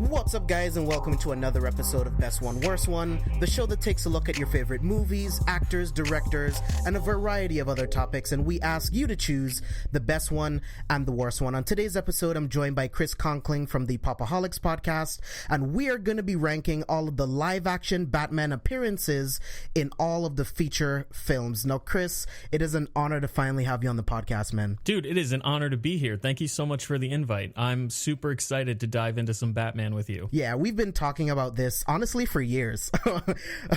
What's up, guys, and welcome to another episode of Best One, Worst One, the show that takes a look at your favorite movies, actors, directors, and a variety of other topics, and we ask you to choose the best one and the worst one. On today's episode, I'm joined by Chris Conkling from the Popaholics podcast, and we are going to be ranking all of the live-action Batman appearances in all of the feature films. Now, Chris, it is an honor to finally have you on the podcast, man. Dude, it is an honor to be here. Thank you so much for the invite. I'm super excited to dive into some Batman with you. Yeah, we've been talking about this honestly for years.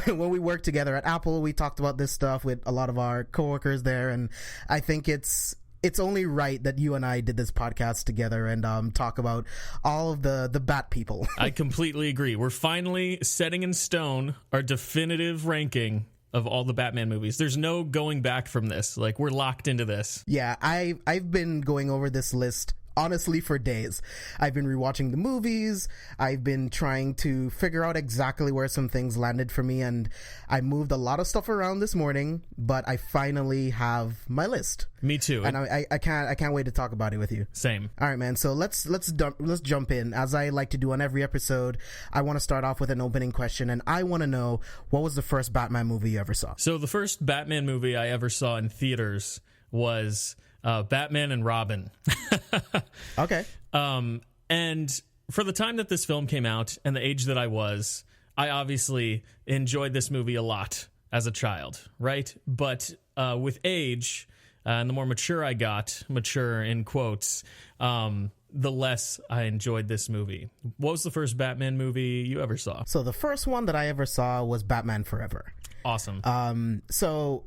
When we worked together at Apple, we talked about this stuff with a lot of our coworkers there, and I think it's only right that you and I did this podcast together and talk about all of the Bat people. I completely agree. We're finally setting in stone our definitive ranking of all the Batman movies. There's no going back from this. Like, we're locked into this. Yeah, I've been going over this list honestly for days. I've been rewatching the movies. I've been trying to figure out exactly where some things landed for me, and I moved a lot of stuff around this morning, but I finally have my list. Me too. And I can't wait to talk about it with you. Same. All right, man. So let's jump in. As I like to do on every episode, I want to start off with an opening question, and I want to know, what was the first Batman movie you ever saw? So the first Batman movie I ever saw in theaters was Batman and Robin. Okay. And for the time that this film came out and the age that I was, I obviously enjoyed this movie a lot as a child, right? But with age, and the more mature I got, mature in quotes, the less I enjoyed this movie. What was the first Batman movie you ever saw? So the first one that I ever saw was Batman Forever. Awesome. So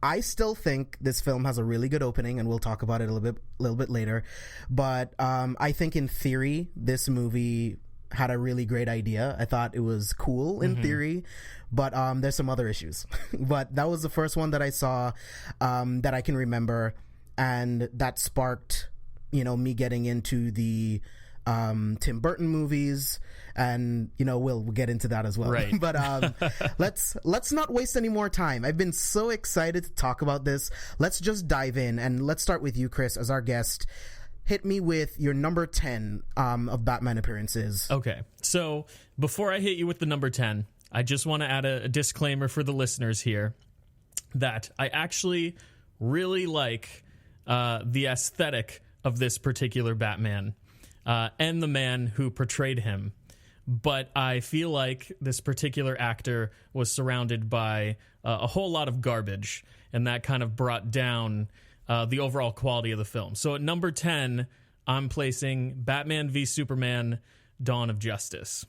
I still think this film has a really good opening, and we'll talk about it a little bit later. But I think in theory, this movie had a really great idea. I thought it was cool in theory, but there's some other issues. But that was the first one that I saw that I can remember, and that sparked, me getting into the Tim Burton movies, and we'll get into that as well. Right. But let's not waste any more time. I've been so excited to talk about this. Let's just dive in, and let's start with you, Chris, as our guest. Hit me with your number 10 of Batman appearances. Okay, so before I hit you with the number 10, I just want to add a disclaimer for the listeners here that I actually really like the aesthetic of this particular Batman and the man who portrayed him. But I feel like this particular actor was surrounded by a whole lot of garbage, and that kind of brought down the overall quality of the film. So at number 10, I'm placing Batman v Superman: Dawn of Justice.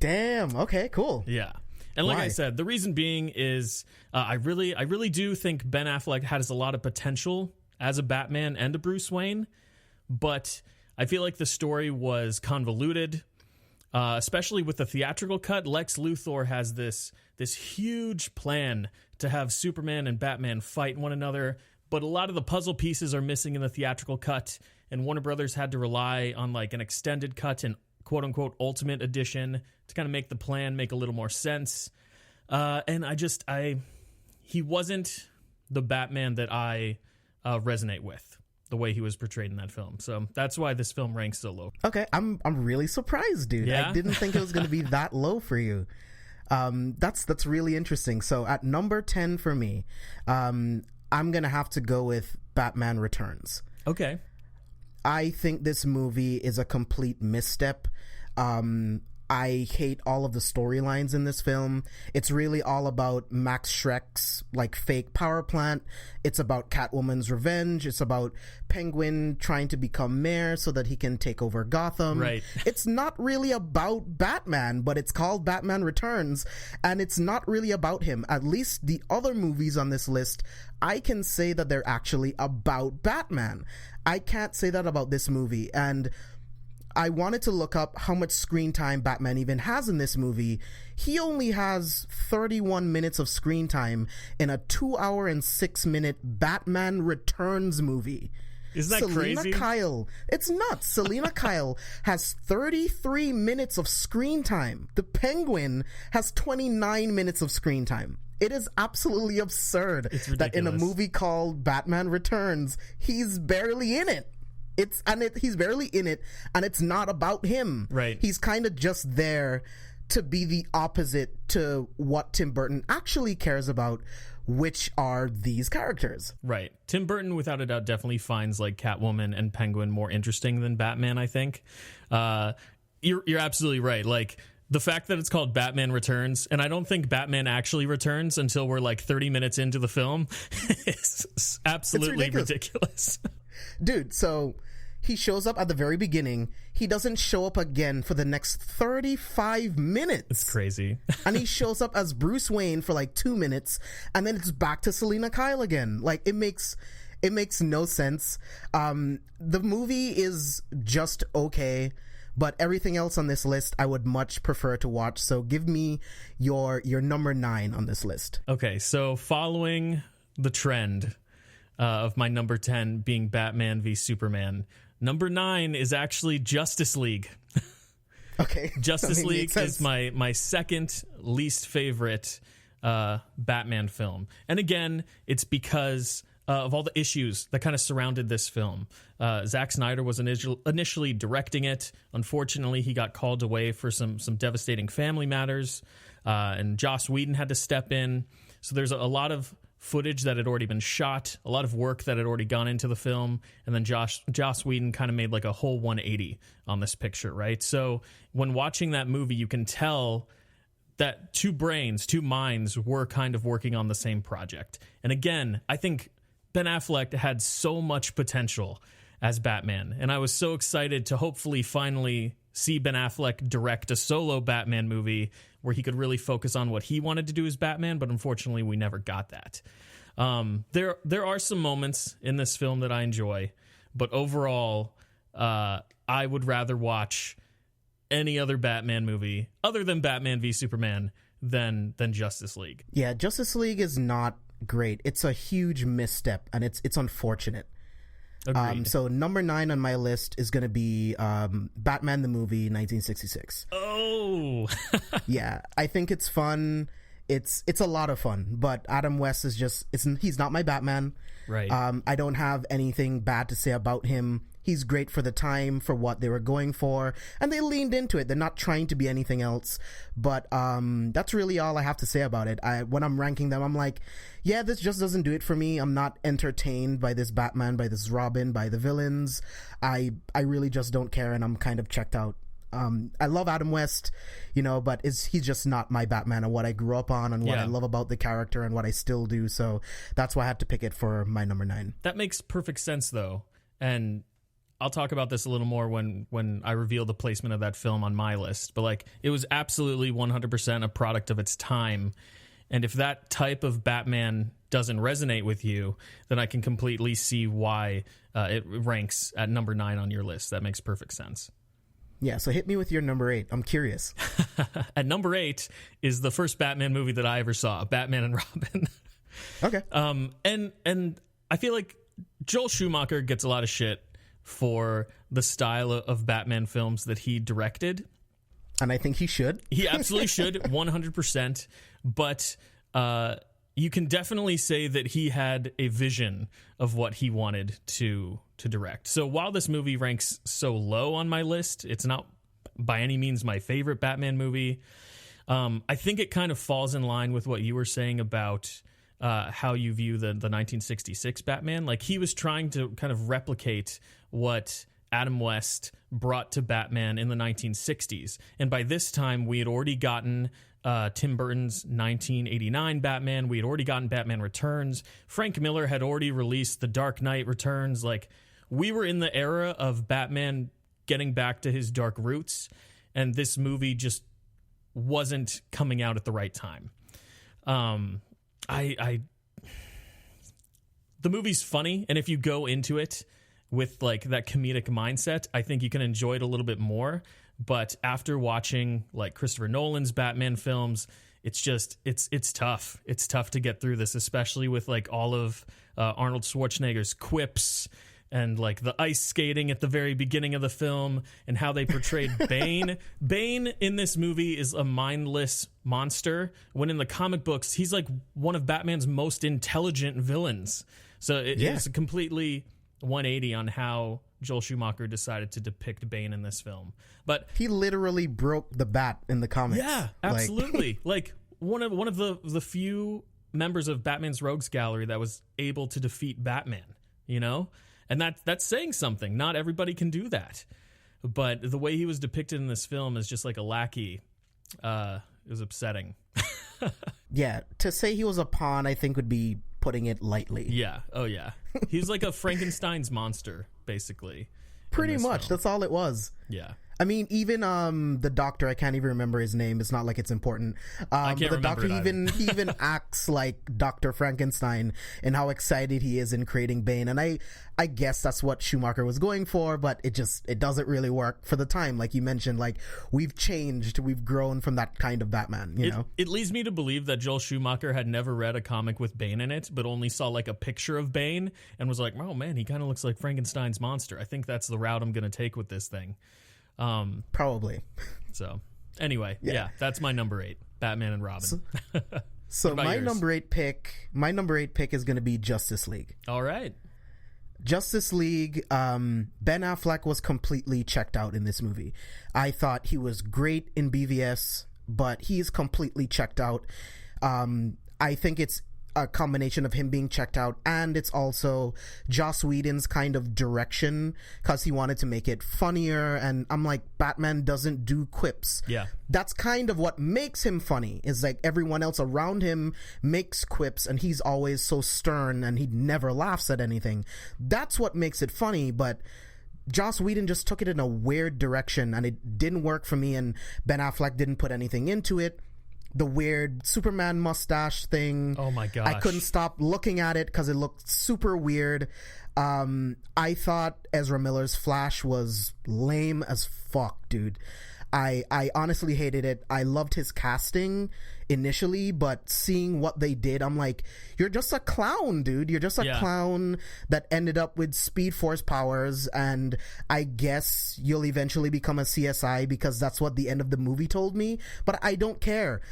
Damn. Okay, cool. Yeah. And like Why? I said, the reason being is I really do think Ben Affleck has a lot of potential as a Batman and a Bruce Wayne, but I feel like the story was convoluted, especially with the theatrical cut. Lex Luthor has this huge plan to have Superman and Batman fight one another, but a lot of the puzzle pieces are missing in the theatrical cut, and Warner Brothers had to rely on like an extended cut and quote-unquote ultimate edition to kind of make the plan make a little more sense. And he wasn't the Batman that I resonate with, the way he was portrayed in that film. So that's why this film ranks so low. Okay, I'm really surprised, dude. Yeah? I didn't think it was going to be that low for you. That's really interesting. So at number 10 for me, I'm going to have to go with Batman Returns. Okay. I think this movie is a complete misstep. I hate all of the storylines in this film. It's really all about Max Schreck's fake power plant. It's about Catwoman's revenge. It's about Penguin trying to become mayor so that he can take over Gotham. Right. It's not really about Batman, but it's called Batman Returns, and it's not really about him. At least the other movies on this list, I can say that they're actually about Batman. I can't say that about this movie, and I wanted to look up how much screen time Batman even has in this movie. He only has 31 minutes of screen time in a 2-hour and 6-minute Batman Returns movie. Isn't that crazy? Selena Kyle. It's nuts. Selena Kyle has 33 minutes of screen time. The Penguin has 29 minutes of screen time. It is absolutely absurd It's that in a ridiculous. movie called Batman Returns, he's barely in it. He's barely in it, and it's not about him. Right. He's kind of just there to be the opposite to what Tim Burton actually cares about, which are these characters. Right. Tim Burton, without a doubt, definitely finds like Catwoman and Penguin more interesting than Batman, I think. You're absolutely right. Like, the fact that it's called Batman Returns, and I don't think Batman actually returns until we're like 30 minutes into the film, is absolutely ridiculous. Dude, so he shows up at the very beginning. He doesn't show up again for the next 35 minutes. It's crazy. And he shows up as Bruce Wayne for like 2 minutes, and then it's back to Selina Kyle again. Like, it makes no sense. The movie is just okay, but everything else on this list I would much prefer to watch. So give me your number 9 on this list. Okay, so following the trend of my number 10 being Batman v Superman, number 9 is actually Justice League. Okay. Justice League is my second least favorite Batman film. And again, it's because of all the issues that kind of surrounded this film. Zack Snyder was initially directing it. Unfortunately, he got called away for some devastating family matters, and Joss Whedon had to step in. So there's a lot of footage that had already been shot, a lot of work that had already gone into the film, and then Joss Whedon kind of made like a whole 180 on this picture, right? So when watching that movie, you can tell that two minds were kind of working on the same project. And again, I think Ben Affleck had so much potential as Batman, and I was so excited to hopefully finally see Ben Affleck direct a solo Batman movie where he could really focus on what he wanted to do as Batman, but unfortunately we never got that. There are some moments in this film that I enjoy, but overall I would rather watch any other Batman movie other than Batman v Superman than Justice League. Yeah, Justice League is not great. It's a huge misstep, and it's unfortunate. So number 9 on my list is going to be Batman the movie 1966. Oh. Yeah, I think it's fun. It's a lot of fun, but Adam West is he's not my Batman. Right. I don't have anything bad to say about him. He's great for the time, for what they were going for, and they leaned into it. They're not trying to be anything else, but that's really all I have to say about it. When I'm ranking them, I'm like, yeah, this just doesn't do it for me. I'm not entertained by this Batman, by this Robin, by the villains. I really just don't care, and I'm kind of checked out. I love Adam West, but he's just not my Batman and what I grew up on and what I love about the character and what I still do. So that's why I had to pick it for my number 9. That makes perfect sense, though. And I'll talk about this a little more when I reveal the placement of that film on my list. But like, it was absolutely 100% a product of its time. And if that type of Batman doesn't resonate with you, then I can completely see why it ranks at number 9 on your list. That makes perfect sense. Yeah, so hit me with your number 8. I'm curious. At number 8 is the first Batman movie that I ever saw, Batman and Robin. Okay. And I feel like Joel Schumacher gets a lot of shit for the style of Batman films that he directed. And I think he should. He absolutely should, 100%. But you can definitely say that he had a vision of what he wanted to direct. So while this movie ranks so low on my list, it's not by any means my favorite Batman movie. I think it kind of falls in line with what you were saying about how you view the 1966 Batman. Like, he was trying to kind of replicate what Adam West brought to Batman in the 1960s. And by this time, we had already gotten Tim Burton's 1989 Batman. We had already gotten Batman Returns. Frank Miller had already released The Dark Knight Returns. Like, we were in the era of Batman getting back to his dark roots, and this movie just wasn't coming out at the right time. The movie's funny, and if you go into it with like that comedic mindset, I think you can enjoy it a little bit more. But after watching like Christopher Nolan's Batman films, it's tough. It's tough to get through this, especially with like all of Arnold Schwarzenegger's quips, and like the ice skating at the very beginning of the film and how they portrayed Bane. Bane in this movie is a mindless monster, when in the comic books, he's like one of Batman's most intelligent villains. So it's a completely 180 on how Joel Schumacher decided to depict Bane in this film. But he literally broke the bat in the comics. Yeah, absolutely. Like one of the few members of Batman's Rogues Gallery that was able to defeat Batman, you know? And that's saying something. Not everybody can do that. But the way he was depicted in this film is just like a lackey. It was upsetting. Yeah, to say he was a pawn, I think, would be putting it lightly. Yeah. Oh, yeah. He's like a Frankenstein's monster, basically. Pretty much. Film. That's all it was. Yeah. I mean, even the doctor, I can't even remember his name. It's not like it's important. I can't but the remember doctor he even acts like Dr. Frankenstein and how excited he is in creating Bane. And I guess that's what Schumacher was going for, but it doesn't really work for the time. Like you mentioned, like we've changed, we've grown from that kind of Batman, you know? It leads me to believe that Joel Schumacher had never read a comic with Bane in it, but only saw like a picture of Bane and was like, oh man, he kind of looks like Frankenstein's monster. I think that's the route I'm going to take with this thing. Probably. So anyway, yeah, that's my number 8, Batman and Robin. So my number 8 pick is going to be Justice League. All right. Justice League, Ben Affleck was completely checked out in this movie. I thought he was great in BVS, but he's completely checked out. I think it's a combination of him being checked out, and it's also Joss Whedon's kind of direction, because he wanted to make it funnier, and I'm like, Batman doesn't do quips. Yeah. That's kind of what makes him funny, is like everyone else around him makes quips, and he's always so stern, and he never laughs at anything. That's what makes it funny, but Joss Whedon just took it in a weird direction, and it didn't work for me, and Ben Affleck didn't put anything into it. The weird Superman mustache thing. Oh my gosh. I couldn't stop looking at it because it looked super weird. I thought Ezra Miller's Flash was lame as fuck, dude. I honestly hated it. I loved his casting initially, but seeing what they did, I'm like, you're just a clown, dude. You're just a clown that ended up with Speed Force powers, and I guess you'll eventually become a CSI because that's what the end of the movie told me, but I don't care.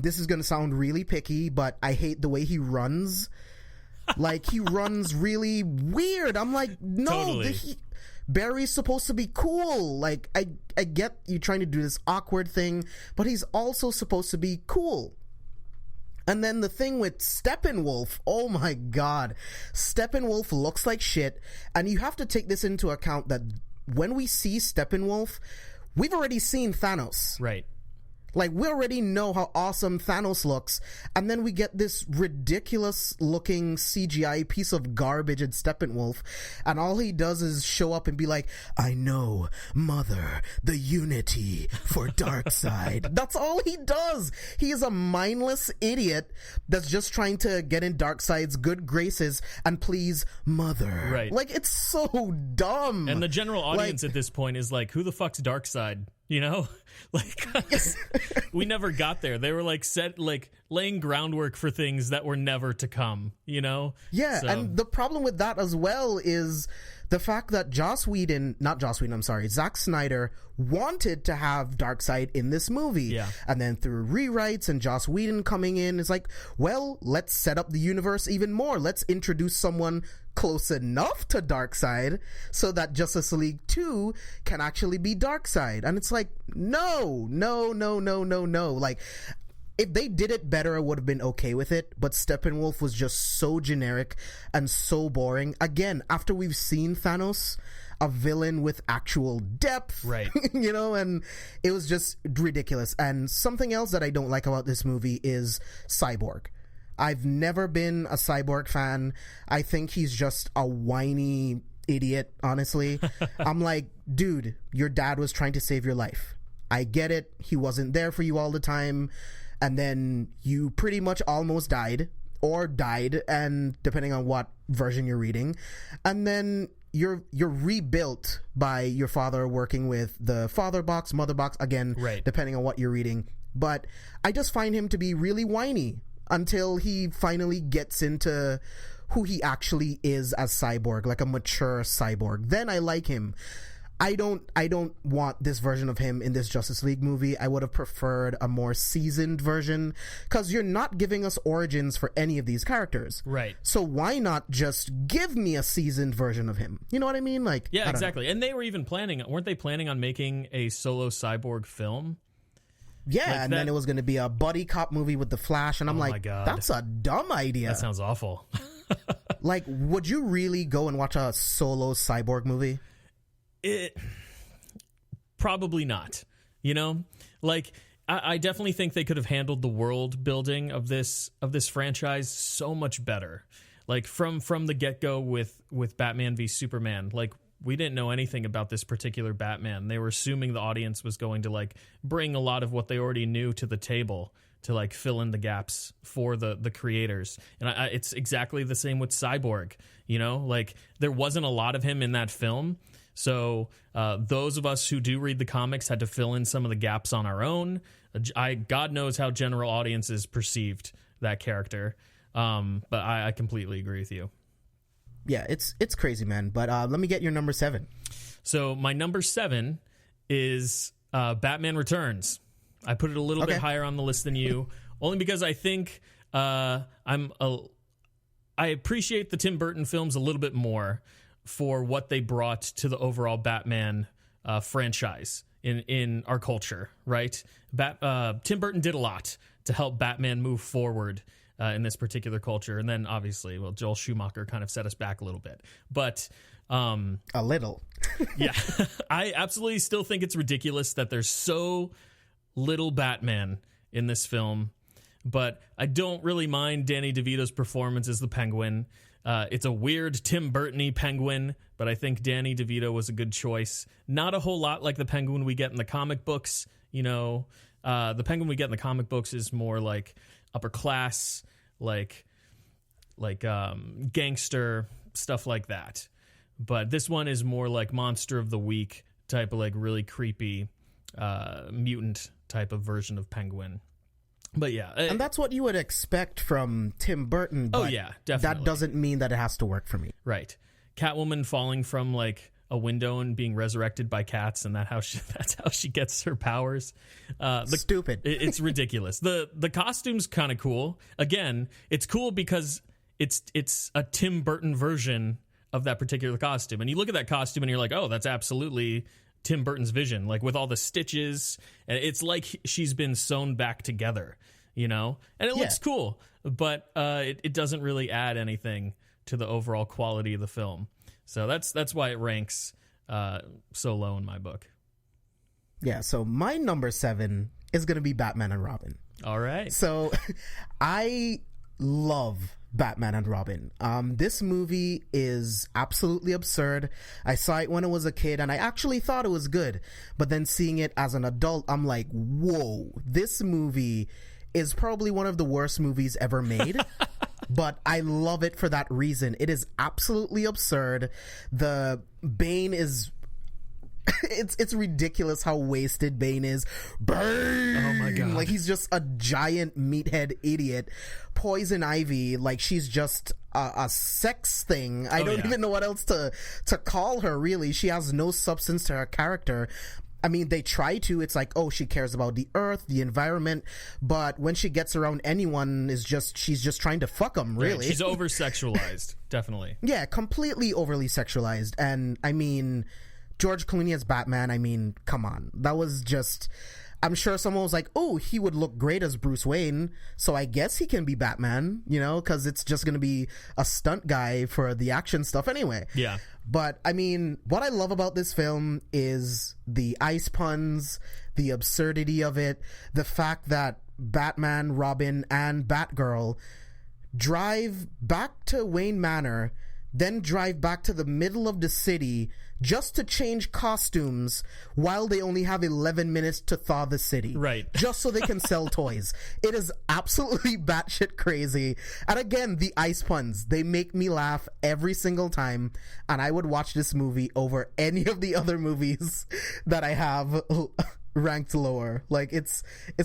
This is going to sound really picky, but I hate the way he runs. Like, he runs really weird. I'm like, no, totally. Barry's supposed to be cool. Like, I get you trying to do this awkward thing, but he's also supposed to be cool. And then the thing with Steppenwolf, oh my god. Steppenwolf looks like shit, and you have to take this into account that when we see Steppenwolf, we've already seen Thanos. Right. Like, we already know how awesome Thanos looks, and then we get this ridiculous-looking CGI piece of garbage in Steppenwolf, and all he does is show up and be like, I know, Mother, the unity for Darkseid. That's all he does. He is a mindless idiot that's just trying to get in Darkseid's good graces and please Mother. Right. Like, it's so dumb. And the general audience at this point is like, who the fuck's Darkseid? You know, like we never got there. They were like laying groundwork for things that were never to come, you know? Yeah. So. And the problem with that as well is the fact that Zack Snyder wanted to have Darkseid in this movie. Yeah. And then through rewrites and Joss Whedon coming in, it's like, well, let's set up the universe even more. Let's introduce someone close enough to Darkseid so that Justice League 2 can actually be Darkseid. And it's like, no. Like, if they did it better, I would have been okay with it. But Steppenwolf was just so generic and so boring. Again, after we've seen Thanos, a villain with actual depth, right? You know, and it was just ridiculous. And something else that I don't like about this movie is Cyborg. I've never been a Cyborg fan. I think he's just a whiny idiot, honestly. I'm like, dude, your dad was trying to save your life. I get it. He wasn't there for you all the time. And then you pretty much almost died, and depending on what version you're reading. And then you're rebuilt by your father working with the father box, mother box, again, right, depending on what you're reading. But I just find him to be really whiny until he finally gets into who he actually is as Cyborg, like a mature Cyborg, then I like him. I don't want this version of him in this Justice League movie. I would have preferred a more seasoned version, because you're not giving us origins for any of these characters. Right. So why not just give me a seasoned version of him? You know what I mean? Like, yeah, exactly. And they were even weren't they planning on making a solo Cyborg film? Yeah, like and then it was going to be a buddy cop movie with the Flash, and I'm like, that's a dumb idea. That sounds awful. Like, would you really go and watch a solo Cyborg movie? It probably not, you know, like I definitely think they could have handled the world building of this franchise so much better. Like from the get-go with Batman v Superman, like we didn't know anything about this particular Batman. They were assuming the audience was going to like bring a lot of what they already knew to the table to like fill in the gaps for the creators. And it's exactly the same with Cyborg, you know, like there wasn't a lot of him in that film. So those of us who do read the comics had to fill in some of the gaps on our own. God knows how general audiences perceived that character. But I completely agree with you. Yeah, it's crazy, man. But let me get your number 7. So my number 7 is Batman Returns. I put it a little bit higher on the list than you, only because I think I appreciate the Tim Burton films a little bit more for what they brought to the overall Batman franchise in our culture, right? Tim Burton did a lot to help Batman move forward in this particular culture. And then obviously, well, Joel Schumacher kind of set us back a little bit. But a little. Yeah, I absolutely still think it's ridiculous that there's so little Batman in this film. But I don't really mind Danny DeVito's performance as the Penguin. It's a weird Tim Burton-y Penguin, but I think Danny DeVito was a good choice. Not a whole lot like the Penguin we get in the comic books. You know, the Penguin we get in the comic books is more like upper class, like gangster, stuff like that. But this one is more like Monster of the Week type of like really creepy mutant type of version of Penguin. But yeah, and that's what you would expect from Tim Burton. But yeah, definitely. That doesn't mean that it has to work for me. Right. Catwoman falling from like a window and being resurrected by cats, and that's how she gets her powers. Stupid. It's ridiculous. The costume's kind of cool. Again, it's cool because it's a Tim Burton version of that particular costume, and you look at that costume and you're like, oh, that's absolutely Tim Burton's vision, like with all the stitches, and it's like she's been sewn back together, you know, and it looks cool, but it doesn't really add anything to the overall quality of the film. So that's why it ranks so low in my book. Yeah, so my number 7 is going to be Batman and Robin. All right. So I love Batman and Robin. This movie is absolutely absurd. I saw it when I was a kid and I actually thought it was good, but then seeing it as an adult, I'm like, whoa, this movie is probably one of the worst movies ever made. But I love it for that reason. It is absolutely absurd. The Bane is it's ridiculous how wasted Bane is. Bane! Oh my god. Like he's just a giant meathead idiot. Poison Ivy, like she's just a sex thing. I don't even know what else to call her, really. She has no substance to her character. I mean, they try to. It's like, oh, she cares about the earth, the environment, but when she gets around anyone, she's just trying to fuck them, really. Yeah, she's over-sexualized, definitely. Yeah, completely overly sexualized. And, I mean, George Clooney as Batman, I mean, come on. That was just... I'm sure someone was like, oh, he would look great as Bruce Wayne, so I guess he can be Batman, you know, because it's just going to be a stunt guy for the action stuff anyway. Yeah. But, I mean, what I love about this film is the ice puns, the absurdity of it, the fact that Batman, Robin, and Batgirl drive back to Wayne Manor, then drive back to the middle of the city just to change costumes while they only have 11 minutes to thaw the city. Right. Just so they can sell toys. It is absolutely batshit crazy. And again, the ice puns, they make me laugh every single time. And I would watch this movie over any of the other movies that I have ranked lower. Like, it's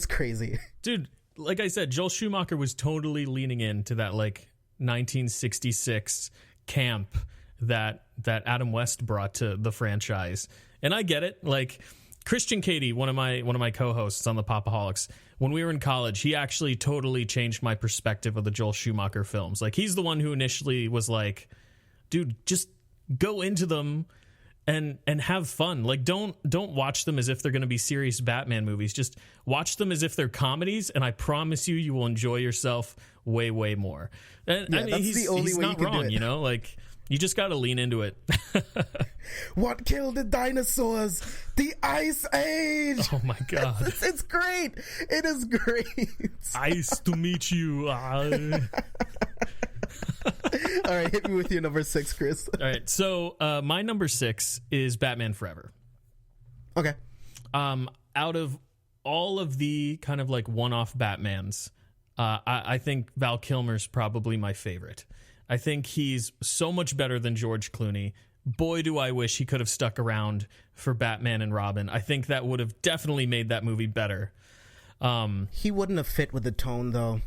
crazy. Dude, like I said, Joel Schumacher was totally leaning into that, like, 1966 camp that Adam West brought to the franchise. And I get it. Like Christian Cady, one of my co-hosts on the Popaholics, when we were in college, he actually totally changed my perspective of the Joel Schumacher films. Like he's the one who initially was like, dude, just go into them and have fun. Like don't watch them as if they're going to be serious Batman movies. Just watch them as if they're comedies, and I promise you will enjoy yourself way, way more. And yeah, I mean, that's he's the only he's way not you can do wrong, it. you know? Like you just got to lean into it. What killed the dinosaurs? The Ice Age. Oh my god. It's great. It is great. Nice to meet you. All right, hit me with your number 6, Chris. All right, so my number 6 is Batman Forever. Okay. Out of all of the kind of like one-off Batmans, I think Val Kilmer's probably my favorite. I think he's so much better than George Clooney. Boy, do I wish he could have stuck around for Batman and Robin. I think that would have definitely made that movie better. He wouldn't have fit with the tone, though.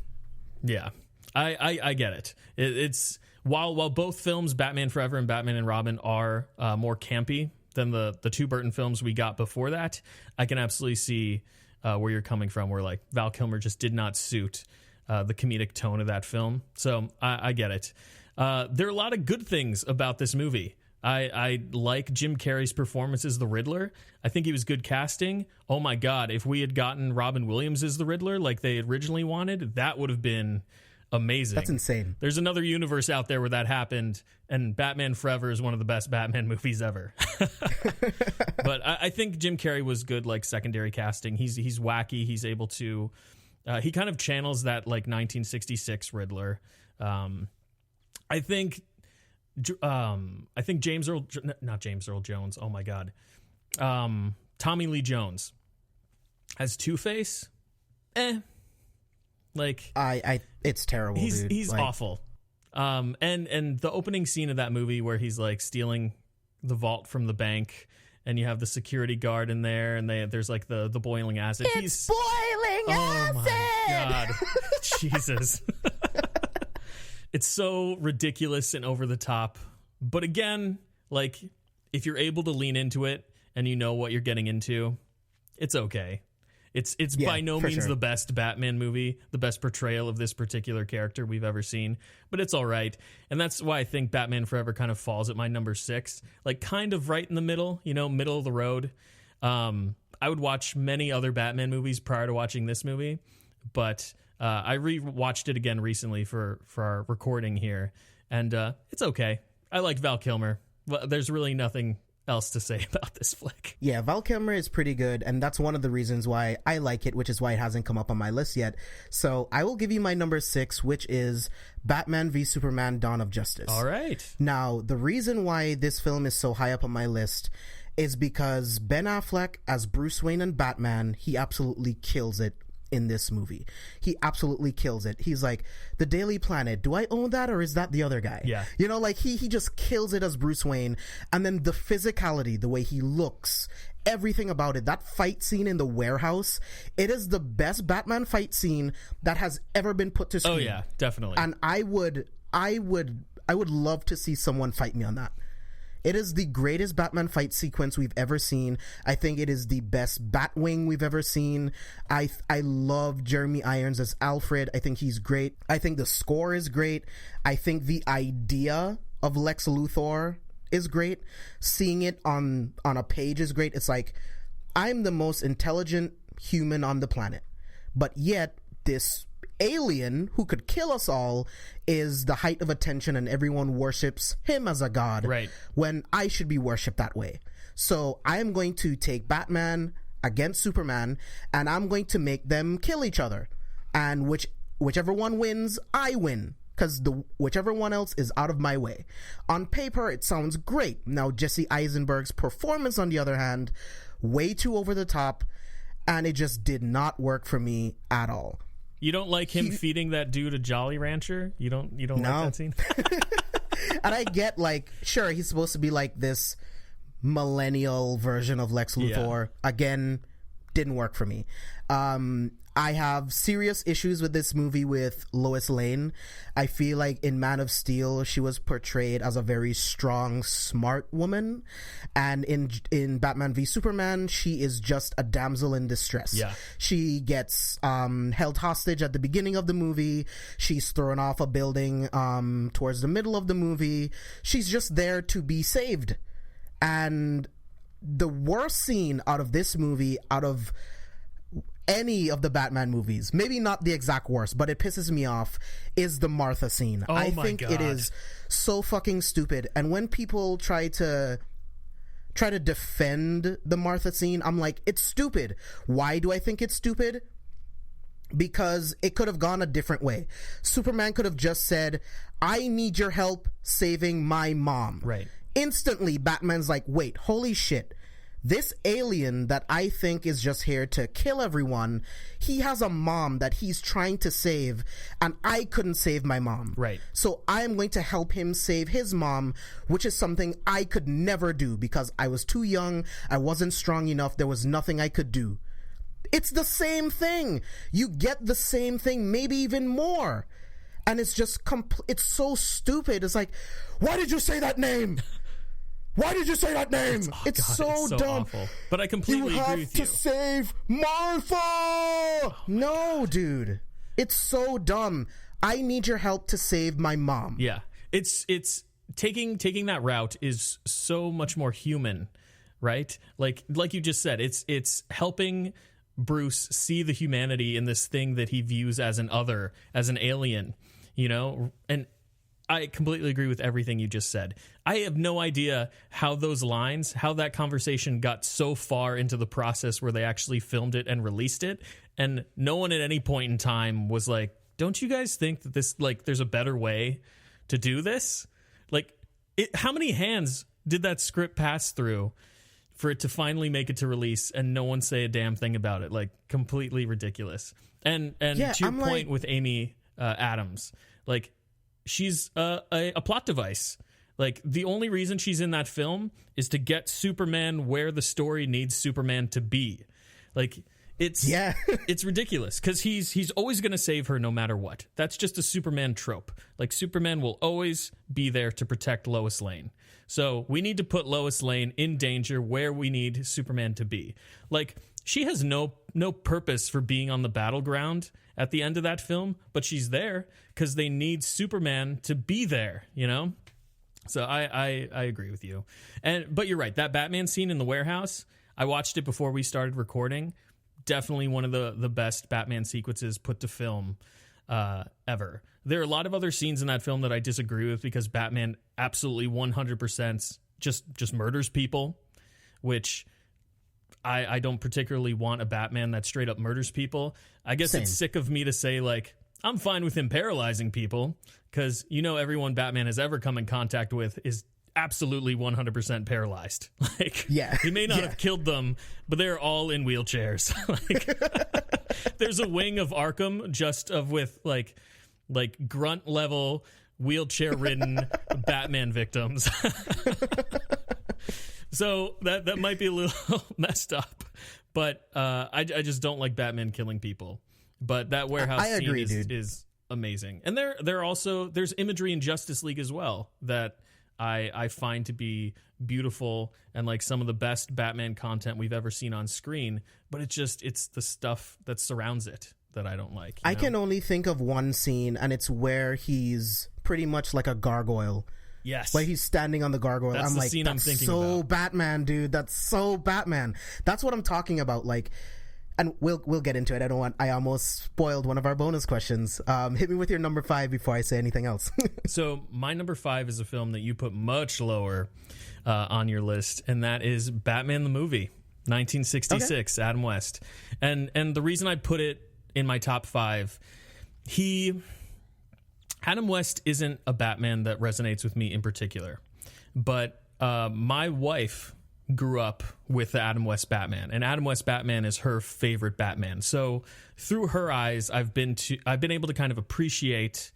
Yeah, I get it. It's while both films, Batman Forever and Batman and Robin, are more campy than the two Burton films we got before that, I can absolutely see where you're coming from, where like Val Kilmer just did not suit the comedic tone of that film. So I get it. There are a lot of good things about this movie. I like Jim Carrey's performance as the Riddler. I think he was good casting. Oh my God, if we had gotten Robin Williams as the Riddler like they originally wanted, that would have been amazing. That's insane. There's another universe out there where that happened, and Batman Forever is one of the best Batman movies ever. But I think Jim Carrey was good, like secondary casting. He's wacky. He's able to. He kind of channels that like 1966 Riddler. I think not James Earl Jones. Oh my God, Tommy Lee Jones as Two-Face. Like it's terrible. He's like, awful. And the opening scene of that movie where he's like stealing the vault from the bank, and you have the security guard in there, and there's like the boiling acid. It's boiling acid. Oh my God, Jesus! It's so ridiculous and over the top. But again, like if you're able to lean into it and you know what you're getting into, it's okay. It's by no means sure. the best Batman movie, the best portrayal of this particular character we've ever seen, but it's all right. And that's why I think Batman Forever kind of falls at my number 6, like kind of right in the middle, middle of the road. I would watch many other Batman movies prior to watching this movie, but I re-watched it again recently for our recording here, and it's okay. I like Val Kilmer. Well, there's really nothing else to say about this flick. Yeah, Val Kilmer is pretty good, and that's one of the reasons why I like it, which is why it hasn't come up on my list yet. So I will give you my number 6, which is Batman v Superman: Dawn of Justice. All right. Now, the reason why this film is so high up on my list is because Ben Affleck as Bruce Wayne and Batman, he absolutely kills it in this movie. He absolutely kills it. He's like, the Daily Planet, do I own that, or is that the other guy? Yeah. Like he just kills it as Bruce Wayne. And then the physicality, the way he looks, everything about it, that fight scene in the warehouse, it is the best Batman fight scene that has ever been put to screen. Oh yeah, definitely. And I would love to see someone fight me on that. It is the greatest Batman fight sequence we've ever seen. I think it is the best Batwing we've ever seen. I love Jeremy Irons as Alfred. I think he's great. I think the score is great. I think the idea of Lex Luthor is great. Seeing it on a page is great. It's like, I'm the most intelligent human on the planet, but yet this alien who could kill us all is the height of attention, and everyone worships him as a god, right, when I should be worshipped that way. So I am going to take Batman against Superman, and I'm going to make them kill each other, and whichever one wins, I win, because whichever one else is out of my way. On paper, it sounds great. Now, Jesse Eisenberg's performance, on the other hand, way too over the top, and it just did not work for me at all. You don't like him feeding that dude a Jolly Rancher? You don't like that scene? And I get, like, sure, he's supposed to be like this millennial version of Lex Luthor. Yeah. Again, didn't work for me. I have serious issues with this movie with Lois Lane. I feel like in Man of Steel, she was portrayed as a very strong, smart woman. And in Batman v Superman, she is just a damsel in distress. Yeah. She gets held hostage at the beginning of the movie. She's thrown off a building towards the middle of the movie. She's just there to be saved. And the worst scene out of this movie, out of any of the Batman movies, maybe not the exact worst, but it pisses me off, is the Martha scene. I think it is so fucking stupid. And when people try to defend the Martha scene, I'm like, it's stupid. Why do I think it's stupid? Because it could have gone a different way. Superman could have just said, I need your help saving my mom. Right. Instantly, Batman's like, wait, holy shit. This alien that I think is just here to kill everyone, he has a mom that he's trying to save, and I couldn't save my mom. Right. So I am going to help him save his mom, which is something I could never do because I was too young, I wasn't strong enough, there was nothing I could do. It's the same thing. You get the same thing, maybe even more. And it's just, it's so stupid. It's like, why did you say that name? Why did you say that name? It's so dumb. Awful. But I completely agree with you. You have to save Martha! No, dude. It's so dumb. I need your help to save my mom. Yeah. It's taking that route is so much more human, right? Like you just said, it's helping Bruce see the humanity in this thing that he views as an other, as an alien, you know? And I completely agree with everything you just said. I have no idea how that conversation got so far into the process where they actually filmed it and released it. And no one at any point in time was like, don't you guys think that this, like, there's a better way to do this? Like, how many hands did that script pass through for it to finally make it to release and no one say a damn thing about it? Like, completely ridiculous. And yeah, to your point with Amy Adams, like, she's a plot device. Like, the only reason she's in that film is to get Superman where the story needs Superman to be. Like, it's ridiculous because he's always going to save her no matter what. That's just a Superman trope. Like, Superman will always be there to protect Lois Lane. So we need to put Lois Lane in danger where we need Superman to be. Like, she has no purpose for being on the battleground at the end of that film, but she's there because they need Superman to be there, you know? So I agree with you. But you're right, that Batman scene in the warehouse, I watched it before we started recording. Definitely one of the best Batman sequences put to film ever. There are a lot of other scenes in that film that I disagree with because Batman absolutely 100% just murders people, which I don't particularly want a Batman that straight up murders people. I guess It's sick of me to say, like, I'm fine with him paralyzing people because, you know, everyone Batman has ever come in contact with is absolutely 100% paralyzed. Like, yeah, he may not have killed them, but they're all in wheelchairs. Like, there's a wing of Arkham with like grunt level wheelchair ridden Batman victims. So that might be a little messed up, but I just don't like Batman killing people. But that warehouse scene is amazing, and there's imagery in Justice League as well that I find to be beautiful and like some of the best Batman content we've ever seen on screen. But it's the stuff that surrounds it that I don't like. I can only think of one scene, and it's where he's pretty much like a gargoyle. Yes. Where he's standing on the gargoyle. That's I'm the like, scene that's I'm thinking so about. Batman, dude. That's so Batman. That's what I'm talking about. Like, and we'll get into it. I almost spoiled one of our bonus questions. Hit me with your number 5 before I say anything else. So my number 5 is a film that you put much lower on your list, and that is Batman the movie, 1966, okay. Adam West. And the reason I put it in my top 5, Adam West isn't a Batman that resonates with me in particular, but my wife grew up with the Adam West Batman, and Adam West Batman is her favorite Batman. So through her eyes, I've been able to kind of appreciate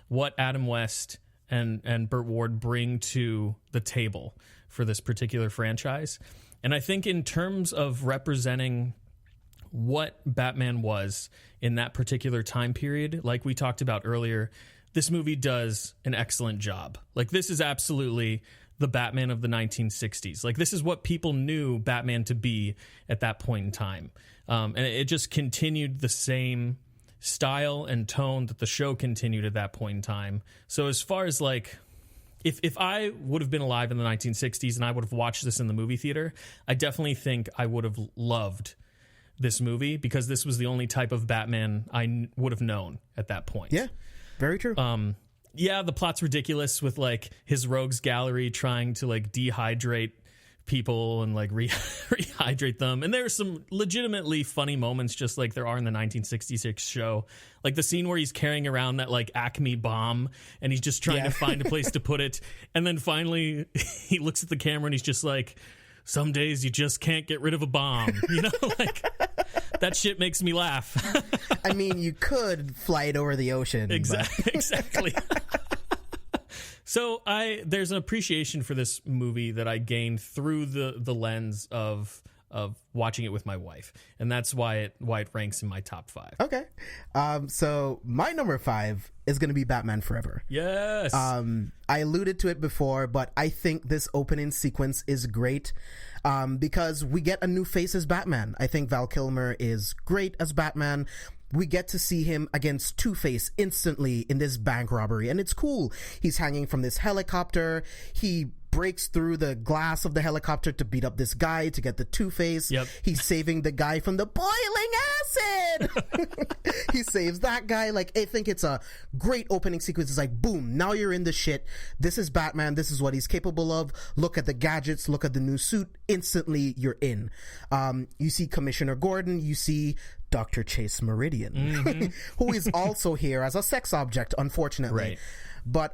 what Adam West and Burt Ward bring to the table for this particular franchise. And I think in terms of representing what Batman was in that particular time period, like we talked about earlier, this movie does an excellent job. Like, this is absolutely the Batman of the 1960s. Like, this is what people knew Batman to be at that point in time. And it just continued the same style and tone that the show continued at that point in time. So as far as like, if I would have been alive in the 1960s and I would have watched this in the movie theater, I definitely think I would have loved this movie, because this was the only type of Batman I would have known at that point. Yeah, very true. Yeah, the plot's ridiculous with like his rogues gallery trying to like dehydrate people and like rehydrate them, and there's some legitimately funny moments, just like there are in the 1966 show, like the scene where he's carrying around that like Acme bomb and he's just trying to find a place to put it, and then finally he looks at the camera and he's just like, some days you just can't get rid of a bomb, you know. Like, that shit makes me laugh. I mean, you could fly it over the ocean. Exactly. So there's an appreciation for this movie that I gained through the lens of watching it with my wife, and that's why it ranks in my top 5. Okay, so my number 5 is going to be Batman Forever. Yes. I alluded to it before, but I think this opening sequence is great because we get a new face as Batman. I think Val Kilmer is great as Batman. We get to see him against Two-Face instantly in this bank robbery, and it's cool. He's hanging from this helicopter. He breaks through the glass of the helicopter to beat up this guy to get the Two-Face. Yep. He's saving the guy from the boiling acid. He saves that guy. Like, I think it's a great opening sequence. It's like, boom, now you're in the shit. This is Batman. This is what he's capable of. Look at the gadgets. Look at the new suit. Instantly, you're in. You see Commissioner Gordon. You see Dr. Chase Meridian, who is also here as a sex object, unfortunately. Right. But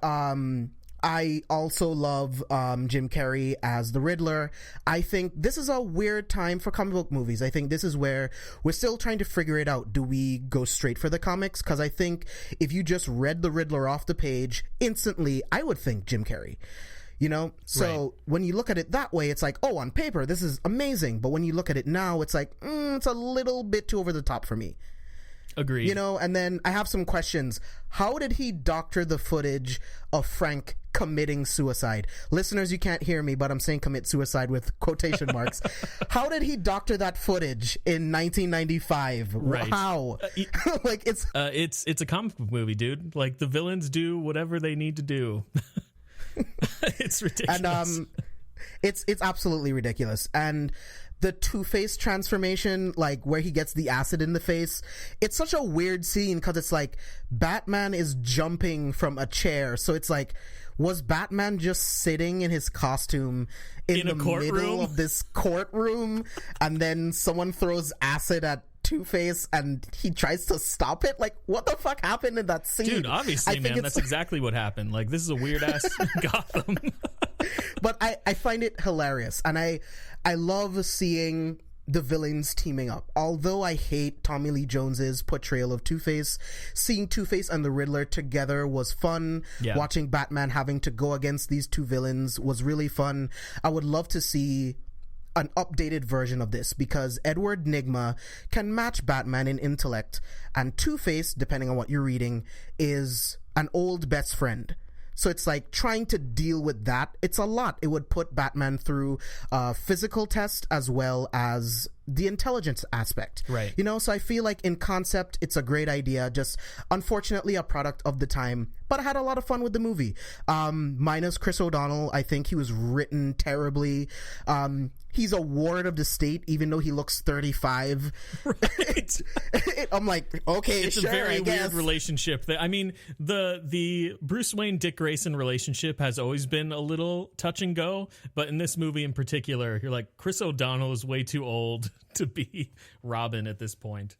I also love Jim Carrey as the Riddler. I think this is a weird time for comic book movies. I think this is where we're still trying to figure it out. Do we go straight for the comics? Because I think if you just read the Riddler off the page, instantly I would think Jim Carrey. You know? So when you look at it that way, it's like, oh, on paper, this is amazing. But when you look at it now, it's like, it's a little bit too over the top for me. Agreed. You know, and then I have some questions. How did he doctor the footage of Frank committing suicide? Listeners, you can't hear me, but I'm saying commit suicide with quotation marks. How did he doctor that footage in 1995? Right. How? Like, it's a comic book movie, dude. Like, the villains do whatever they need to do. It's ridiculous. And it's absolutely ridiculous. And the Two-Face transformation, like where he gets the acid in the face, it's such a weird scene because it's like Batman is jumping from a chair. So it's like, was Batman just sitting in his costume in the middle of this courtroom, and then someone throws acid at Two-Face and he tries to stop it? Like, what the fuck happened in that scene? Dude, obviously, man, that's exactly what happened. Like, this is a weird ass Gotham. But I find it hilarious, and I love seeing the villains teaming up. Although I hate Tommy Lee Jones's portrayal of Two-Face, seeing Two-Face and the Riddler together was fun. Yeah. Watching Batman having to go against these two villains was really fun. I would love to see an updated version of this, because Edward Nygma can match Batman in intellect, and Two-Face, depending on what you're reading, is an old best friend. So it's like trying to deal with that. It's a lot. It would put Batman through a physical test as well as the intelligence aspect. Right. You know, so I feel like in concept, it's a great idea. Just unfortunately a product of the time. But I had a lot of fun with the movie. Minus Chris O'Donnell. I think he was written terribly. He's a ward of the state, even though he looks 35. Right. I'm like, okay, it's sure, a very I guess. weird relationship. I mean, the Bruce Wayne Dick Grayson relationship has always been a little touch and go, but in this movie in particular, you're like, Chris O'Donnell is way too old to be Robin at this point.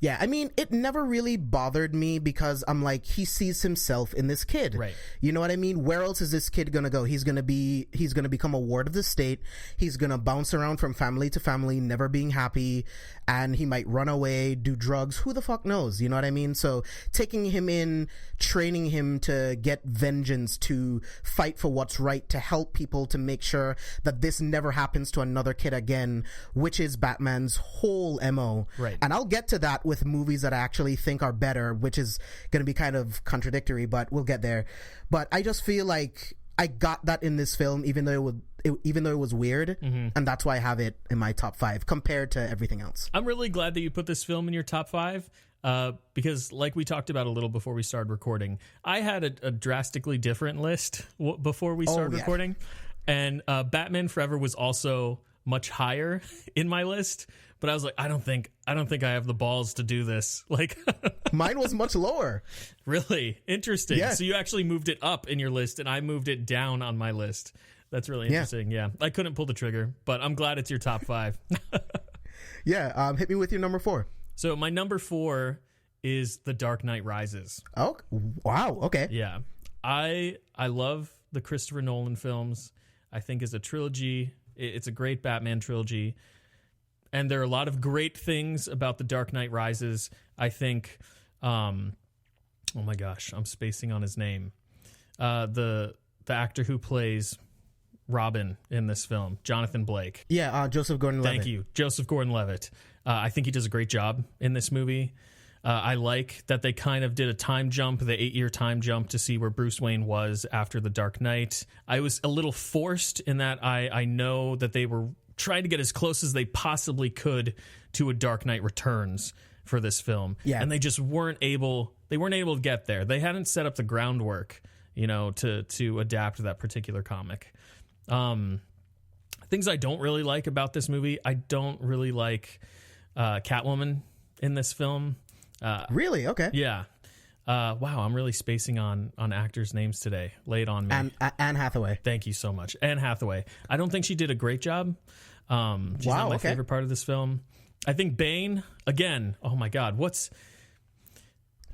Yeah, I mean, it never really bothered me because I'm like, he sees himself in this kid. Right. You know what I mean? Where else is this kid gonna go? He's gonna become a ward of the state. He's gonna bounce around from family to family, never being happy, and he might run away, do drugs. Who the fuck knows? You know what I mean? So taking him in, training him to get vengeance, to fight for what's right, to help people, to make sure that this never happens to another kid again, which is Batman's whole MO. Right. And I'll get to that with movies that I actually think are better, which is going to be kind of contradictory, but we'll get there. But I just feel like I got that in this film, even though it was weird, and that's why I have it in my top 5 compared to everything else. I'm really glad that you put this film in your top 5. Because like we talked about a little before we started recording, I had a drastically different list before we started recording, and Batman Forever was also much higher in my list. But I was like, I don't think I have the balls to do this. Like, mine was much lower. Really interesting. Yeah. So you actually moved it up in your list, and I moved it down on my list. That's really interesting. Yeah. I couldn't pull the trigger, but I'm glad it's your top 5. Yeah. Hit me with your number 4. So my number 4 is The Dark Knight Rises. Oh, wow. Okay. Yeah. I love the Christopher Nolan films. I think as a trilogy, it's a great Batman trilogy. And there are a lot of great things about The Dark Knight Rises. I think, oh my gosh, I'm spacing on his name. The actor who plays Robin in this film, Jonathan Blake. Yeah, Joseph Gordon-Levitt. Thank you, Joseph Gordon-Levitt. I think he does a great job in this movie. I like that they kind of did a time jump, the 8-year time jump, to see where Bruce Wayne was after The Dark Knight. I was a little forced in that I know that they were trying to get as close as they possibly could to a Dark Knight Returns for this film. Yeah. And they just weren't able to get there. They hadn't set up the groundwork, to adapt that particular comic. Things I don't really like about this movie, I don't really like Catwoman in this film. Really? Okay. Yeah. Wow, I'm really spacing on actors' names today. Lay it on me. Anne Hathaway. Thank you so much. Anne Hathaway. I don't think she did a great job. She's not my favorite part of this film. I think Bane, again, oh my God, what's...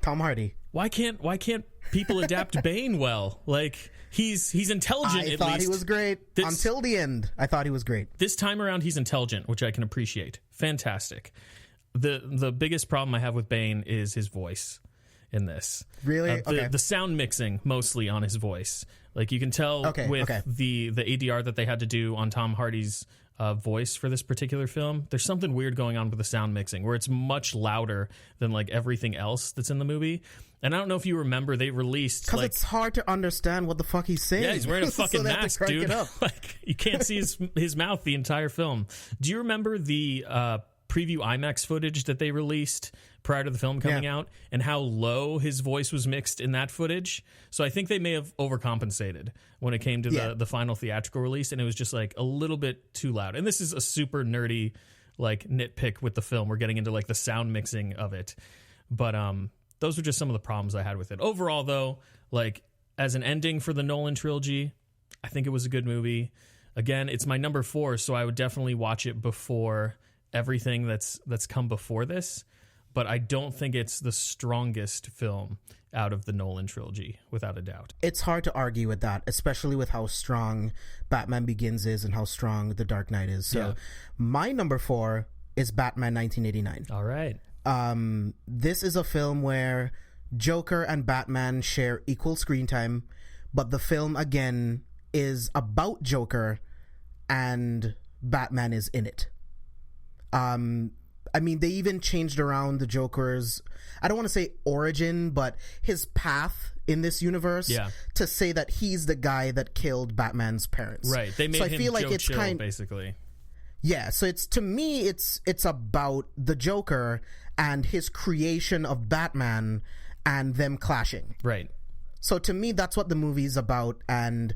Tom Hardy. Why can't people adapt Bane well? Like, he's intelligent at least. I thought he was great. Until the end, I thought he was great. This time around, he's intelligent, which I can appreciate. Fantastic. The biggest problem I have with Bane is his voice in this. Really? Okay. The sound mixing mostly on his voice. Like, you can tell with the ADR that they had to do on Tom Hardy's voice for this particular film, there's something weird going on with the sound mixing where it's much louder than like everything else that's in the movie. And I don't know if you remember, they released because it's hard to understand what the fuck he's saying. Yeah, he's wearing a fucking mask, dude. Like, you can't see his mouth the entire film. Do you remember the preview IMAX footage that they released prior to the film coming out, and how low his voice was mixed in that footage? So I think they may have overcompensated when it came to the final theatrical release, and it was just like a little bit too loud. And this is a super nerdy like nitpick with the film. We're getting into like the sound mixing of it, but those were just some of the problems I had with it. Overall, though, like as an ending for the Nolan trilogy, I think it was a good movie. Again, it's my number 4, so I would definitely watch it before everything that's come before this. But I don't think it's the strongest film out of the Nolan trilogy, without a doubt. It's hard to argue with that, especially with how strong Batman Begins is and how strong The Dark Knight is. So my number 4 is Batman 1989. All right. This is a film where Joker and Batman share equal screen time, but the film, again, is about Joker and Batman is in it. I mean, they even changed around the Joker's, I don't want to say origin, but his path in this universe to say that he's the guy that killed Batman's parents. Right. They made him Joe Chill, basically. Yeah. So to me, it's about the Joker and his creation of Batman and them clashing. Right. So to me, that's what the movie's about. And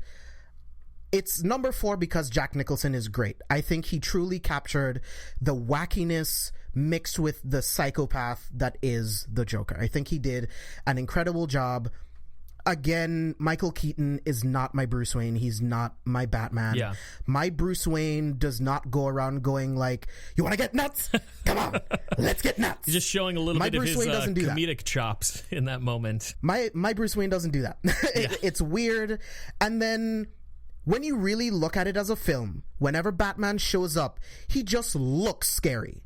it's number 4 because Jack Nicholson is great. I think he truly captured the wackiness mixed with the psychopath that is the Joker. I think he did an incredible job. again, Michael Keaton is not my Bruce Wayne. He's not my Batman. Yeah. My Bruce Wayne does not go around going like, you want to get nuts? Come on, let's get nuts. He's just showing a little My bit Bruce of his Wayne doesn't do comedic chops in that moment. My Bruce Wayne doesn't do that. It's weird. And then when you really look at it as a film, whenever Batman shows up, he just looks scary.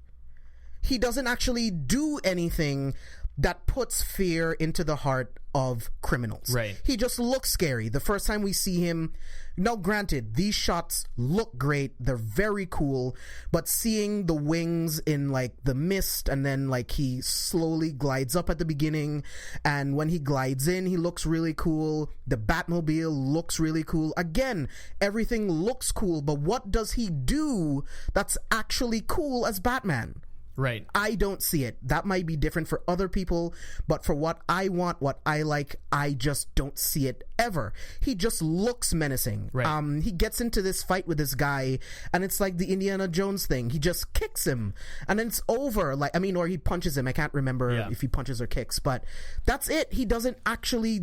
He doesn't actually do anything that puts fear into the heart of criminals. Right. He just looks scary. The first time we see him, now granted, these shots look great. They're very cool. But seeing the wings in like the mist, and then like he slowly glides up at the beginning, and when he glides in, he looks really cool. The Batmobile looks really cool. Again, everything looks cool, but what does he do that's actually cool as Batman? Right. I don't see it. That might be different for other people, but for what I want, what I like, I just don't see it ever. He just looks menacing. Right. He gets into this fight with this guy, and it's like the Indiana Jones thing. He just kicks him, and then it's over. Like, I mean, or he punches him. I can't remember if he punches or kicks, but that's it. He doesn't actually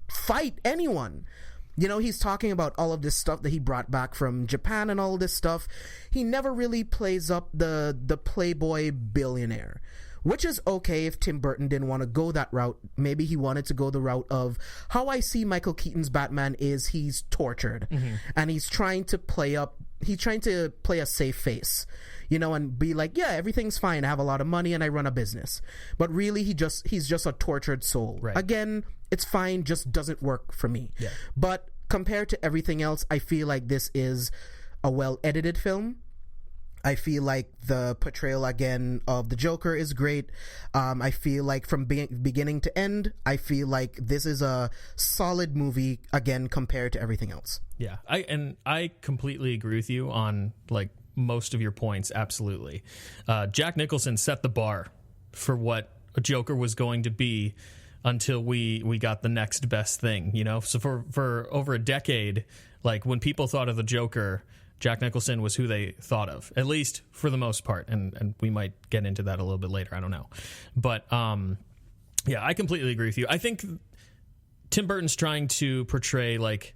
fight anyone. You know, he's talking about all of this stuff that he brought back from Japan and all this stuff. He never really plays up the playboy billionaire, which is okay if Tim Burton didn't want to go that route. Maybe he wanted to go the route of how I see Michael Keaton's Batman is he's tortured, and he's trying to play a safe face, you know, and be like, yeah, everything's fine. I have a lot of money and I run a business. But really, he's just a tortured soul. Right. Again, it's fine, just doesn't work for me. Yeah. But compared to everything else, I feel like this is a well-edited film. I feel like the portrayal again of the Joker is great. I feel like from beginning to end, I feel like this is a solid movie again compared to everything else. Yeah, I completely agree with you on like most of your points. Absolutely. Jack Nicholson set the bar for what a Joker was going to be until we got the next best thing, you know? So for over a decade, like when people thought of the Joker, Jack Nicholson was who they thought of, at least for the most part. And we might get into that a little bit later. I don't know. But yeah, I completely agree with you. I think Tim Burton's trying to portray like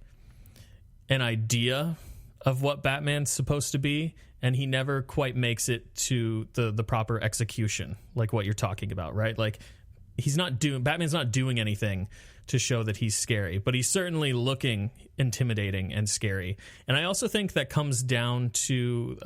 an idea of what Batman's supposed to be, and he never quite makes it to the proper execution, like what you're talking about, right? Like Batman's not doing anything to show that he's scary, but he's certainly looking intimidating and scary. And I also think that comes down to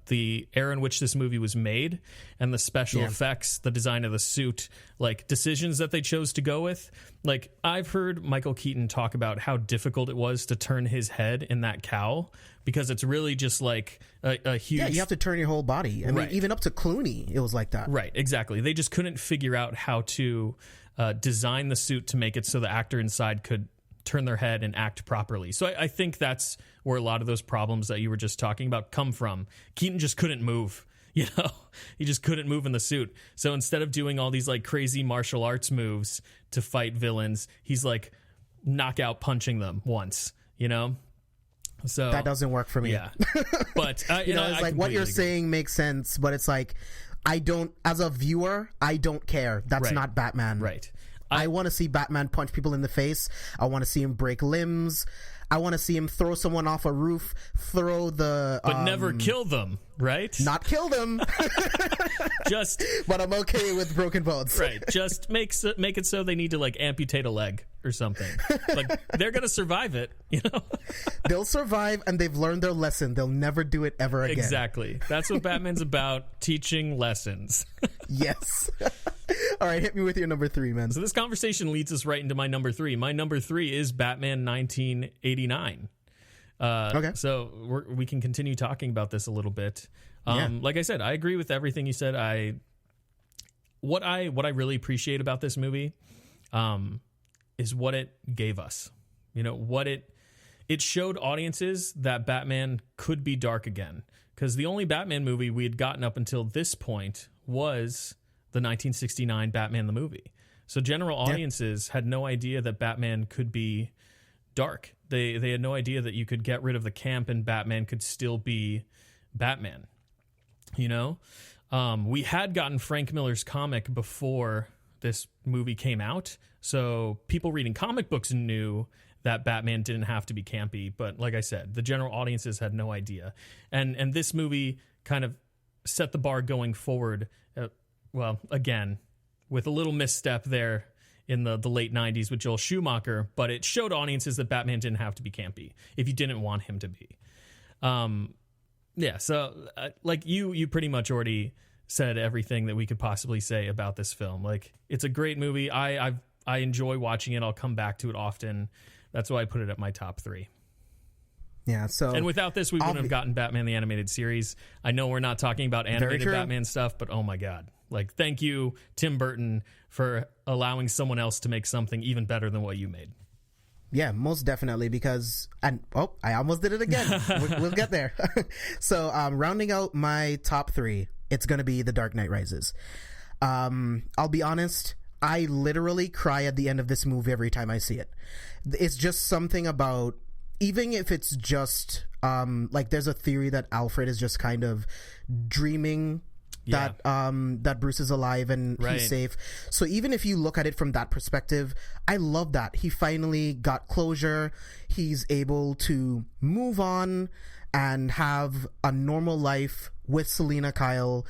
the era in which this movie was made and the special effects, the design of the suit, like decisions that they chose to go with. Like, I've heard Michael Keaton talk about how difficult it was to turn his head in that cowl, because it's really just like a huge... Yeah, you have to turn your whole body. I mean, even up to Clooney, it was like that. Right, exactly. They just couldn't figure out how to design the suit to make it so the actor inside could turn their head and act properly. So I think that's where a lot of those problems that you were just talking about come from. Keaton just couldn't move, you know? He just couldn't move in the suit. So instead of doing all these like crazy martial arts moves to fight villains, he's like knockout punching them once, you know? So that doesn't work for me. Yeah. But you know, it's like what you're saying makes sense, but it's like as a viewer, I don't care. That's not Batman. Right. I want to see Batman punch people in the face. I want to see him break limbs. I want to see him throw someone off a roof, but never kill them, right? Not kill them. But I'm okay with broken bones. Right. Just make it so they need to like amputate a leg or something. Like, they're going to survive it, you know? They'll survive, and they've learned their lesson. They'll never do it ever again. Exactly. That's what Batman's about, teaching lessons. Yes. All right, hit me with your number 3, man. So this conversation leads us right into my number 3. My number 3 is Batman 1989. Okay. So we can continue talking about this a little bit. Like I said, I agree with everything you said. What I really appreciate about this movie is what it gave us. You know, what it showed audiences that Batman could be dark again. Because the only Batman movie we had gotten up until this point was the 1969 Batman the movie. So general audiences had no idea that Batman could be dark. They had no idea that you could get rid of the camp and Batman could still be Batman. You know? We had gotten Frank Miller's comic before this movie came out, So people reading comic books knew that Batman didn't have to be campy, but like I said, the general audiences had no idea. And this movie kind of set the bar going forward. Well, again, with a little misstep there in the late 90s with Joel Schumacher, but it showed audiences that Batman didn't have to be campy if you didn't want him to be. So like you pretty much already said everything that we could possibly say about this film. Like, it's a great movie. I enjoy watching it. I'll come back to it often. That's why I put it at my top 3. Yeah. So, and without this, we wouldn't have gotten Batman the Animated Series. I know we're not talking about animated Batman stuff, but oh my God. Like, thank you, Tim Burton, for allowing someone else to make something even better than what you made. Yeah, most definitely, because... I almost did it again. We'll get there. So, rounding out my top 3, it's going to be The Dark Knight Rises. I'll be honest, I literally cry at the end of this movie every time I see it. It's just something about... Even if it's just... like, there's a theory that Alfred is just kind of dreaming... that Bruce is alive and he's safe. So even if you look at it from that perspective, I love that he finally got closure. He's able to move on and have a normal life with Selena Kyle.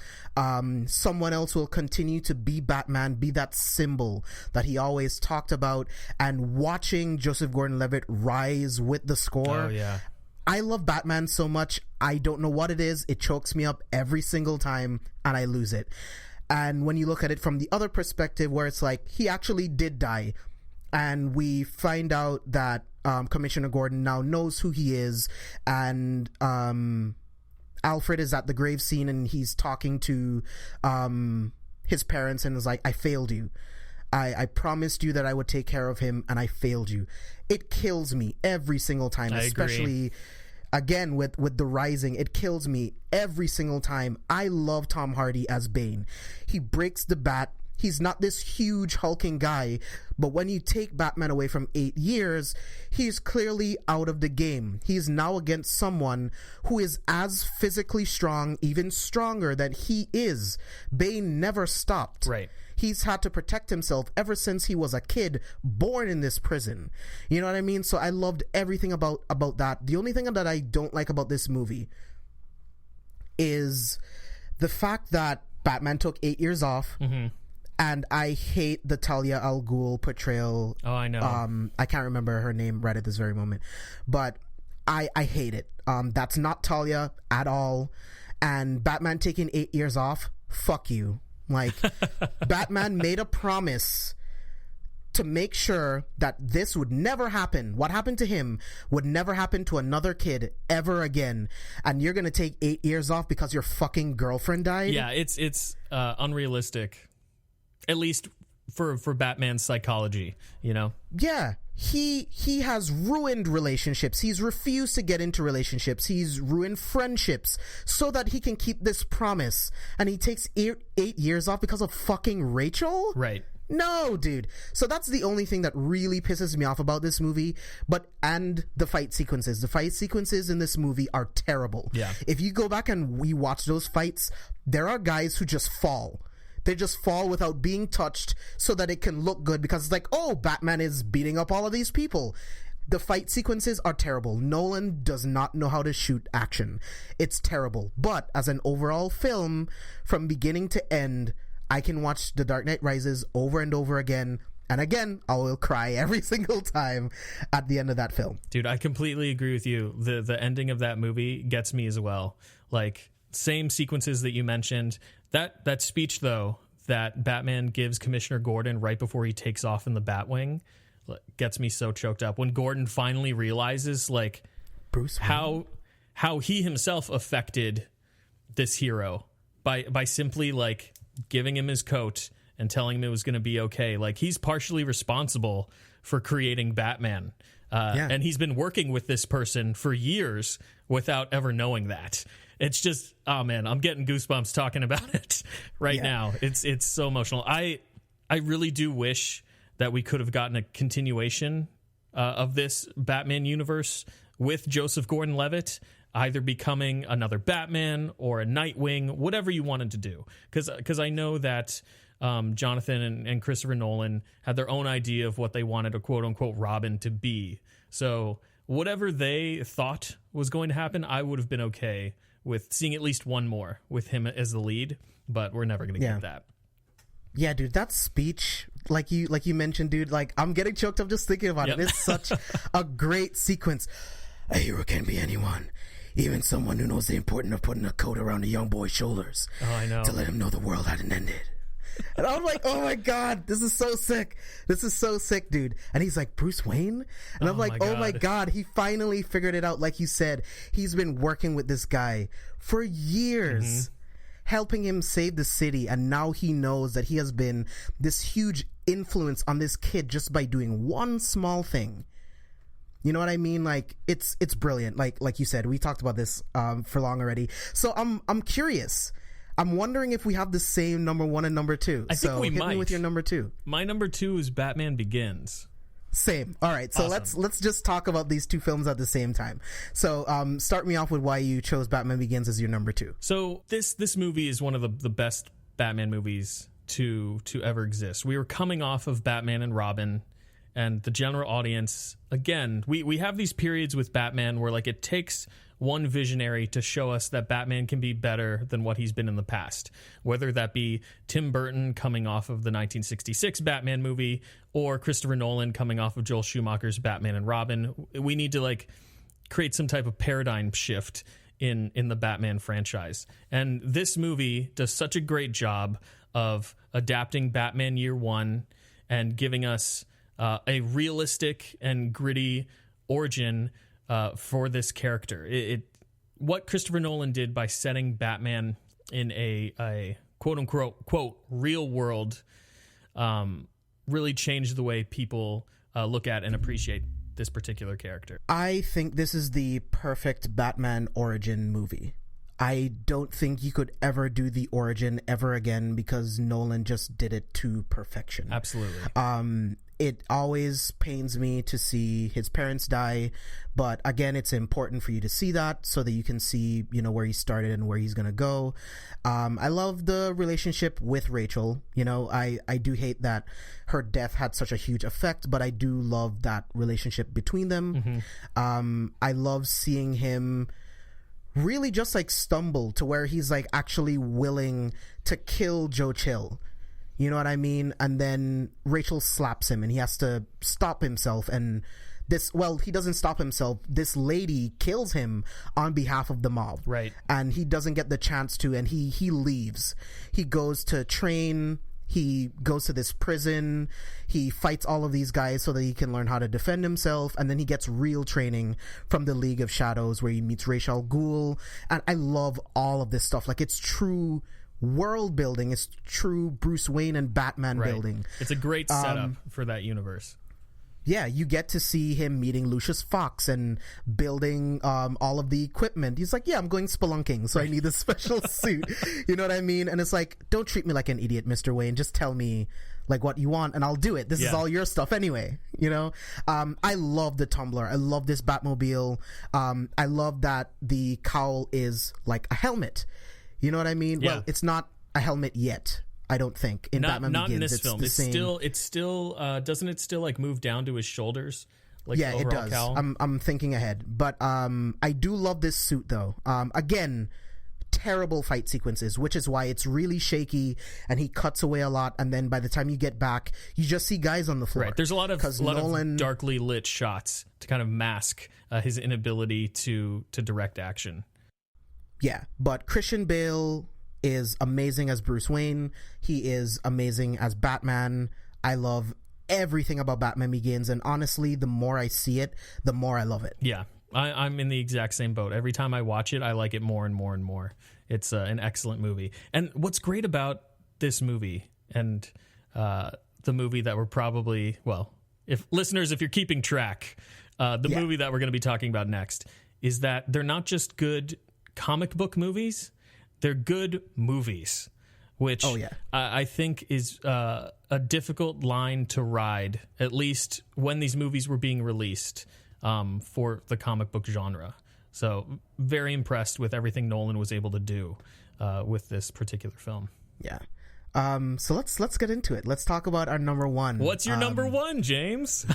Someone else will continue to be Batman, be that symbol that he always talked about. And watching Joseph Gordon-Levitt rise with the score. Oh, yeah. I love Batman so much. I don't know what it is. It chokes me up every single time and I lose it. And when you look at it from the other perspective, where it's like he actually did die, and we find out that Commissioner Gordon now knows who he is, and Alfred is at the grave scene and he's talking to his parents and is like, I failed you. I promised you that I would take care of him, and I failed you. It kills me every single time, especially again with The Rising. It kills me every single time. I love Tom Hardy as Bane. He breaks the bat. He's not this huge hulking guy, but when you take Batman away from 8 years, he's clearly out of the game. He's now against someone who is as physically strong, even stronger than he is. Bane never stopped. Right. He's had to protect himself ever since he was a kid born in this prison. You know what I mean? So I loved everything about that. The only thing that I don't like about this movie is the fact that Batman took 8 years off. Mm-hmm. And I hate the Talia al Ghul portrayal. Oh, I know. I can't remember her name right at this very moment. But I hate it. That's not Talia at all. And Batman taking 8 years off, fuck you. Like, Batman made a promise to make sure that this would never happen. What happened to him would never happen to another kid ever again. And you're going to take 8 years off because your fucking girlfriend died? Yeah, it's unrealistic. At least for Batman's psychology, you know? Yeah. He has ruined relationships. He's refused to get into relationships. He's ruined friendships so that he can keep this promise. And he takes 8 years off because of fucking Rachel? Right. No, dude. So that's the only thing that really pisses me off about this movie. And the fight sequences. The fight sequences in this movie are terrible. Yeah. If you go back and rewatch those fights, there are guys who just fall. They just fall without being touched so that it can look good, because it's like, oh, Batman is beating up all of these people. The fight sequences are terrible. Nolan does not know how to shoot action. It's terrible. But as an overall film, from beginning to end, I can watch The Dark Knight Rises over and over again. And again, I will cry every single time at the end of that film. Dude, I completely agree with you. The ending of that movie gets me as well. Like, same sequences that you mentioned. That speech, though, that Batman gives Commissioner Gordon right before he takes off in the Batwing gets me so choked up. When Gordon finally realizes, like, Bruce how he himself affected this hero by simply, like, giving him his coat and telling him it was going to be okay. Like, he's partially responsible for creating Batman. And he's been working with this person for years without ever knowing that. It's just, oh man, I'm getting goosebumps talking about it now. It's so emotional. I really do wish that we could have gotten a continuation of this Batman universe with Joseph Gordon-Levitt, either becoming another Batman or a Nightwing, whatever you wanted to do. Because I know that Jonathan and Christopher Nolan had their own idea of what they wanted a quote-unquote Robin to be. So whatever they thought was going to happen, I would have been okay with seeing at least one more with him as the lead, but we're never going to get that. Yeah, dude, that speech, like you mentioned, dude, like I'm getting choked up just thinking about it. It's such a great sequence. A hero can be anyone, even someone who knows the importance of putting a coat around a young boy's shoulders. Oh, I know. To let him know the world hadn't ended. And I'm like, oh my God, this is so sick. This is so sick, dude. And he's like, Bruce Wayne? And I'm like, oh my God, he finally figured it out. Like you said, he's been working with this guy for years, helping him save the city. And now he knows that he has been this huge influence on this kid just by doing one small thing. You know what I mean? Like it's brilliant. Like you said, we talked about this for long already. So I'm curious. I'm wondering if we have the same number 1 and number 2. I think we hit might. Me with your number 2. My number 2 is Batman Begins. Same. All right. So Awesome. let's just talk about these two films at the same time. So start me off with why you chose Batman Begins as your number 2. So this movie is one of the best Batman movies to ever exist. We were coming off of Batman and Robin, and the general audience, again, we have these periods with Batman where like it takes one visionary to show us that Batman can be better than what he's been in the past, whether that be Tim Burton coming off of the 1966 Batman movie or Christopher Nolan coming off of Joel Schumacher's Batman and Robin. We need to like create some type of paradigm shift in the Batman franchise. And this movie does such a great job of adapting Batman Year One and giving us a realistic and gritty origin for this character. What Christopher Nolan did by setting Batman in a quote unquote quote real world really changed the way people look at and appreciate this particular character. I think this is the perfect Batman origin movie. I don't think you could ever do the origin ever again because Nolan just did it to perfection. Absolutely. It always pains me to see his parents die, but again, it's important for you to see that so that you can see, you know, where he started and where he's gonna go. I love the relationship with Rachel. You know, I do hate that her death had such a huge effect, but I do love that relationship between them. I love seeing him really just like stumble to where he's like actually willing to kill Joe Chill. You know what I mean? And then Rachel slaps him and he has to stop himself. And he doesn't stop himself. This lady kills him on behalf of the mob. Right. And he doesn't get the chance to, and he leaves. He goes to train. He goes to this prison. He fights all of these guys so that he can learn how to defend himself. And then he gets real training from the League of Shadows where he meets Ra's al Ghul. And I love all of this stuff. Like, it's true world building. It's true Bruce Wayne and Batman building. It's a great setup for that universe. Yeah, you get to see him meeting Lucius Fox and building all of the equipment. He's like, yeah, I'm going spelunking, so I need this special suit. You know what I mean? And it's like, don't treat me like an idiot, Mr. Wayne. Just tell me like what you want and I'll do it. This is all your stuff anyway, you know? I love the Tumbler. I love this Batmobile. I love that the cowl is like a helmet. You know what I mean? Yeah. Well, it's not a helmet yet, I don't think. Batman not Begins, in this it's film. It's still doesn't it still like move down to his shoulders? Like yeah, it does. Cowl? I'm thinking ahead, but I do love this suit though. Again, terrible fight sequences, which is why it's really shaky and he cuts away a lot. And then by the time you get back, you just see guys on the floor. Right. There's a lot of darkly lit shots to kind of mask his inability to direct action. Yeah, but Christian Bale is amazing as Bruce Wayne. He is amazing as Batman. I love everything about Batman Begins, and honestly, the more I see it, the more I love it. Yeah, I'm in the exact same boat. Every time I watch it, I like it more and more and more. It's an excellent movie. And what's great about this movie and the movie that we're probably, well, if you're keeping track, movie that we're going to be talking about next is that they're not just good comic book movies, they're good movies, which I think is a difficult line to ride, at least when these movies were being released for the comic book genre. So very impressed with everything Nolan was able to do with this particular film. Yeah. So let's get into it. Let's talk about our number one. What's your number one, James?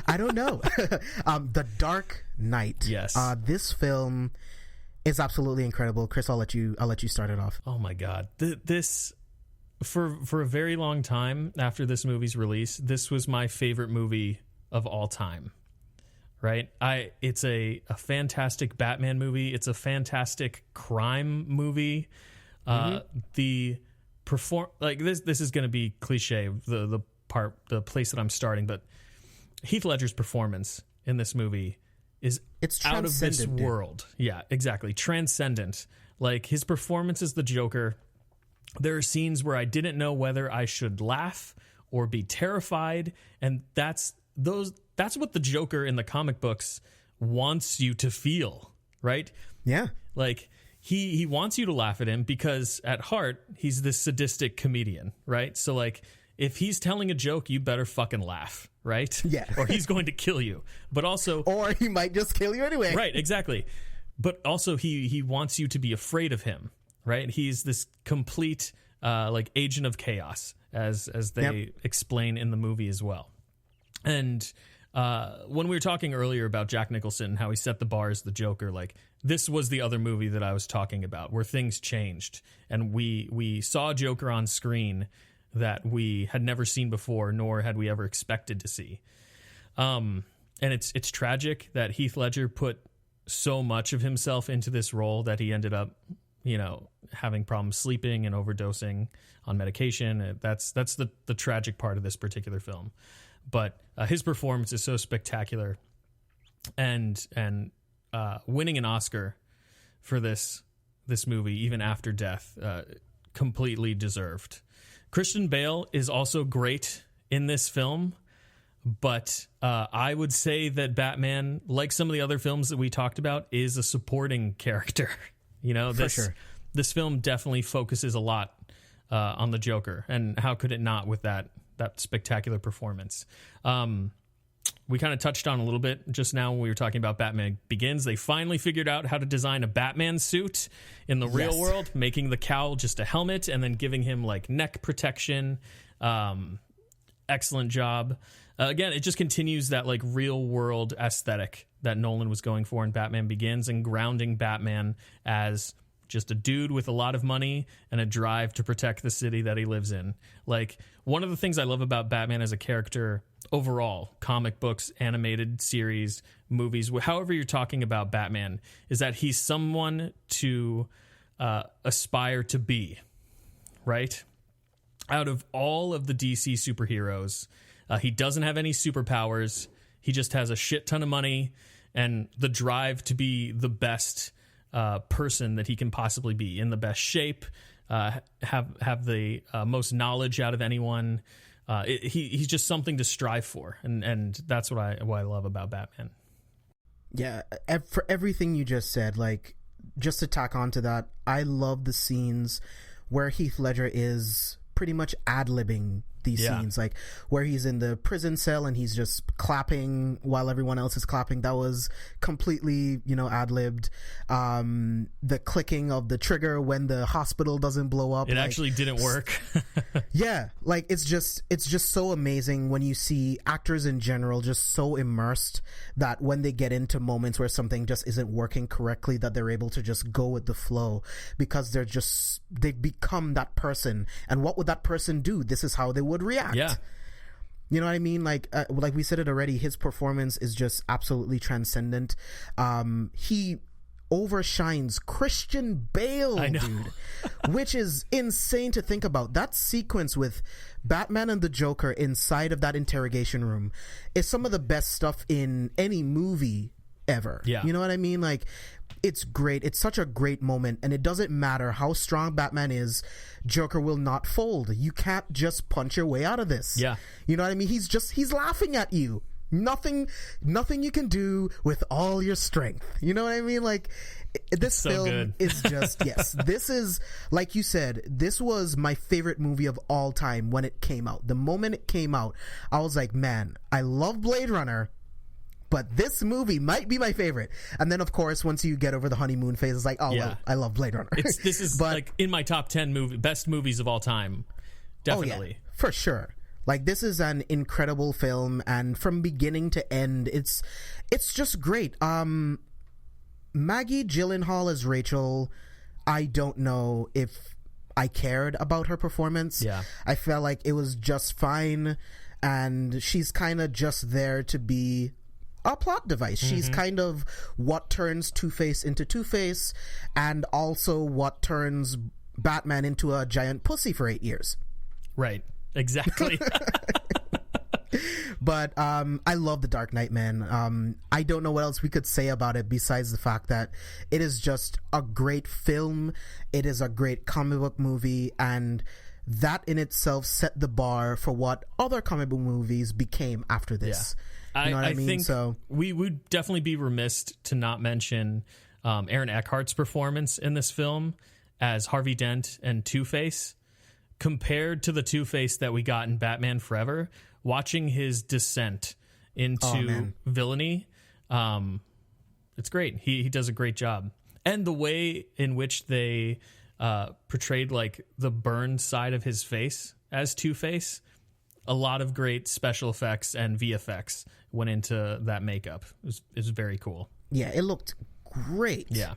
I don't know. The Dark Knight. Yes. This film is absolutely incredible. Chris, I'll let you start it off. Oh my God. This for a very long time after this movie's release, this was my favorite movie of all time. Right? It's a fantastic Batman movie. It's a fantastic crime movie. The this is going to be cliche, the place that I'm starting, but Heath Ledger's performance in this movie is out of this world. Yeah, exactly. Transcendent. Like, his performance as the Joker, there are scenes where I didn't know whether I should laugh or be terrified, and that's what the Joker in the comic books wants you to feel, right? Yeah. Like, he wants you to laugh at him because at heart, he's this sadistic comedian, right? So, like, if he's telling a joke, you better fucking laugh, right? Yeah. Or he's going to kill you. But also... Or he might just kill you anyway. Right, exactly. But also, he wants you to be afraid of him, right? He's this complete, agent of chaos, as they explain in the movie as well. And when we were talking earlier about Jack Nicholson and how he set the bar as the Joker, like, this was the other movie that I was talking about where things changed and we saw Joker on screen that we had never seen before, nor had we ever expected to see. And it's tragic that Heath Ledger put so much of himself into this role that he ended up, having problems sleeping and overdosing on medication. That's the tragic part of this particular film. But his performance is so spectacular, and winning an Oscar for this movie, even after death, completely deserved. Christian Bale is also great in this film, but I would say that Batman, like some of the other films that we talked about, is a supporting character. For sure. This film definitely focuses a lot on the Joker, and how could it not with that spectacular performance? We kind of touched on a little bit just now when we were talking about Batman Begins. They finally figured out how to design a Batman suit in the real world, making the cowl just a helmet and then giving him like neck protection. Excellent job. Again, it just continues that like real world aesthetic that Nolan was going for in Batman Begins, and grounding Batman as just a dude with a lot of money and a drive to protect the city that he lives in. Like, one of the things I love about Batman as a character overall, comic books, animated series, movies, however you're talking about Batman, is that he's someone to aspire to be, right? Out of all of the DC superheroes, he doesn't have any superpowers. He just has a shit ton of money and the drive to be the best person that he can possibly be, in the best shape, have the most knowledge out of anyone. He's just something to strive for, and that's what I love about Batman. Yeah, for everything you just said, like, just to tack on to that, I love the scenes where Heath Ledger is pretty much ad-libbing these scenes, like where he's in the prison cell and he's just clapping while everyone else is clapping. That was completely, ad-libbed. The clicking of the trigger when the hospital doesn't blow up, it actually didn't work. Yeah, like, it's just so amazing when you see actors in general just so immersed that when they get into moments where something just isn't working correctly, that they're able to just go with the flow because they've become that person. And what would that person do? This is how they would react. Yeah. You know what I mean? Like we said it already, his performance is just absolutely transcendent. He overshines Christian Bale, dude, which is insane to think about. That sequence with Batman and the Joker inside of that interrogation room is some of the best stuff in any movie ever. Yeah. You know what I mean? Like, it's great. It's such a great moment, and it doesn't matter how strong Batman is, Joker will not fold. You can't just punch your way out of this. Yeah. You know what I mean? He's laughing at you. Nothing you can do with all your strength. You know what I mean? Like, this film is just, yes, this is, like you said, this was my favorite movie of all time when it came out. The moment it came out, I was like, man, I love Blade Runner, but this movie might be my favorite. And then, of course, once you get over the honeymoon phase, it's like, well, I love Blade Runner. This is like in my top 10 best movies of all time. Definitely. Oh, yeah, for sure. Like, this is an incredible film, and from beginning to end, it's just great. Maggie Gyllenhaal as Rachel, I don't know if I cared about her performance. Yeah. I felt like it was just fine, and she's kind of just there to be a plot device. She's kind of what turns Two-Face into Two-Face, and also what turns Batman into a giant pussy for 8 years. Right. Exactly. But I love The Dark Knight, man. I don't know what else we could say about it besides the fact that it is just a great film. It is a great comic book movie, and that in itself set the bar for what other comic book movies became after this. Yeah. You know what I mean? think so we would definitely be remiss to not mention Aaron Eckhart's performance in this film as Harvey Dent and Two-Face. Compared to the Two-Face that we got in Batman Forever, watching his descent into villainy, it's great. He does a great job. And the way in which they portrayed like the burned side of his face as Two-Face, a lot of great special effects and VFX went into that makeup. It was very cool. Yeah, it looked great. Yeah.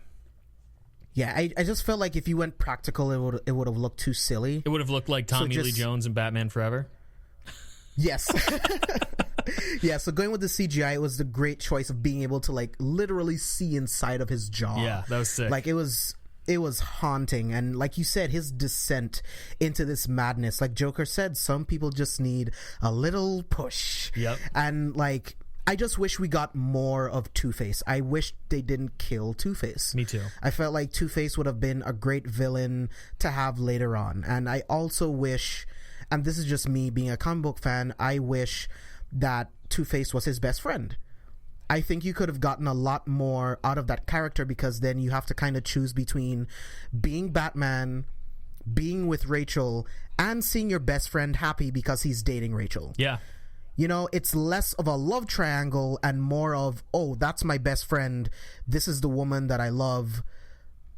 Yeah, I just felt like if you went practical, it would have looked too silly. It would have looked like Tommy Lee Jones in Batman Forever. Yes. Yeah, so going with the CGI, it was the great choice of being able to like literally see inside of his jaw. Yeah, that was sick. Like it was haunting, and like you said, his descent into this madness. Like Joker said, some people just need a little push. Yep. And like, I just wish we got more of Two-Face. I wish they didn't kill Two-Face. Me too. I felt like Two-Face would have been a great villain to have later on. And I also wish, and this is just me being a comic book fan, I wish that Two-Face was his best friend. I think you could have gotten a lot more out of that character, because then you have to kind of choose between being Batman, being with Rachel, and seeing your best friend happy because he's dating Rachel. Yeah. You know, it's less of a love triangle and more of, oh, that's my best friend. This is the woman that I love.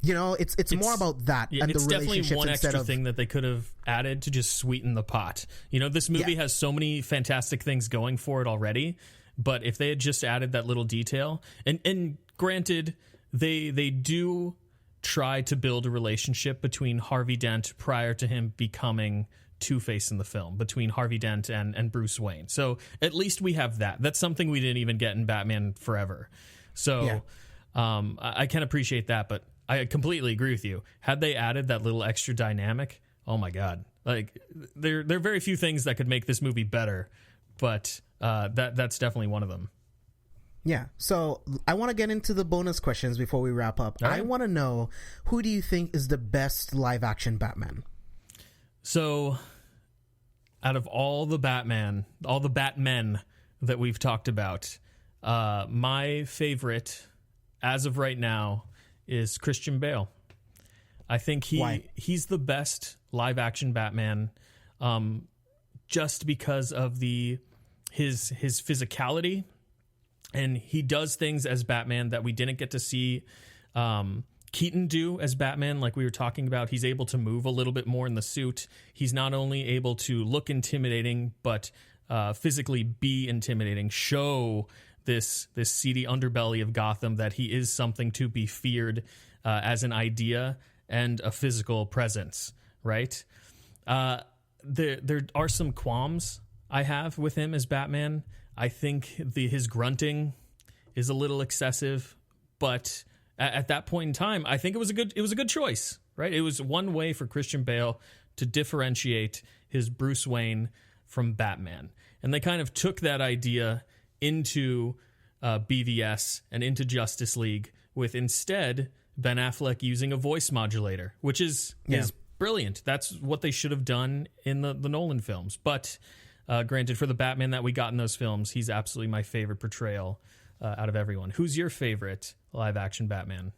You know, it's more about that, and it's the definitely relationships one instead extra of thing that they could have added to just sweeten the pot. You know, this movie has so many fantastic things going for it already, but if they had just added that little detail, and granted, they do try to build a relationship between Harvey Dent prior to him becoming Two-Face in the film, between Harvey Dent and Bruce Wayne. So at least we have that. That's something we didn't even get in Batman Forever. So I can appreciate that, but I completely agree with you. Had they added that little extra dynamic, oh my God. Like, there are very few things that could make this movie better, but that's definitely one of them. Yeah. So I want to get into the bonus questions before we wrap up. All right. I want to know, who do you think is the best live action Batman? So, out of all the Batmen that we've talked about, my favorite, as of right now, is Christian Bale. I think he's the best live action Batman, just because of his physicality, and he does things as Batman that we didn't get to see Keaton do as Batman. Like we were talking about, he's able to move a little bit more in the suit. He's not only able to look intimidating, but physically be intimidating, show this seedy underbelly of Gotham that he is something to be feared as an idea and a physical presence, right? There are some qualms I have with him as Batman. I think his grunting is a little excessive, but at that point in time, I think it was a good choice, right? It was one way for Christian Bale to differentiate his Bruce Wayne from Batman. And they kind of took that idea into BVS and into Justice League, with instead Ben Affleck using a voice modulator, which is brilliant. That's what they should have done in the Nolan films. But granted, for the Batman that we got in those films, he's absolutely my favorite portrayal out of everyone. Who's your favorite live-action Batman?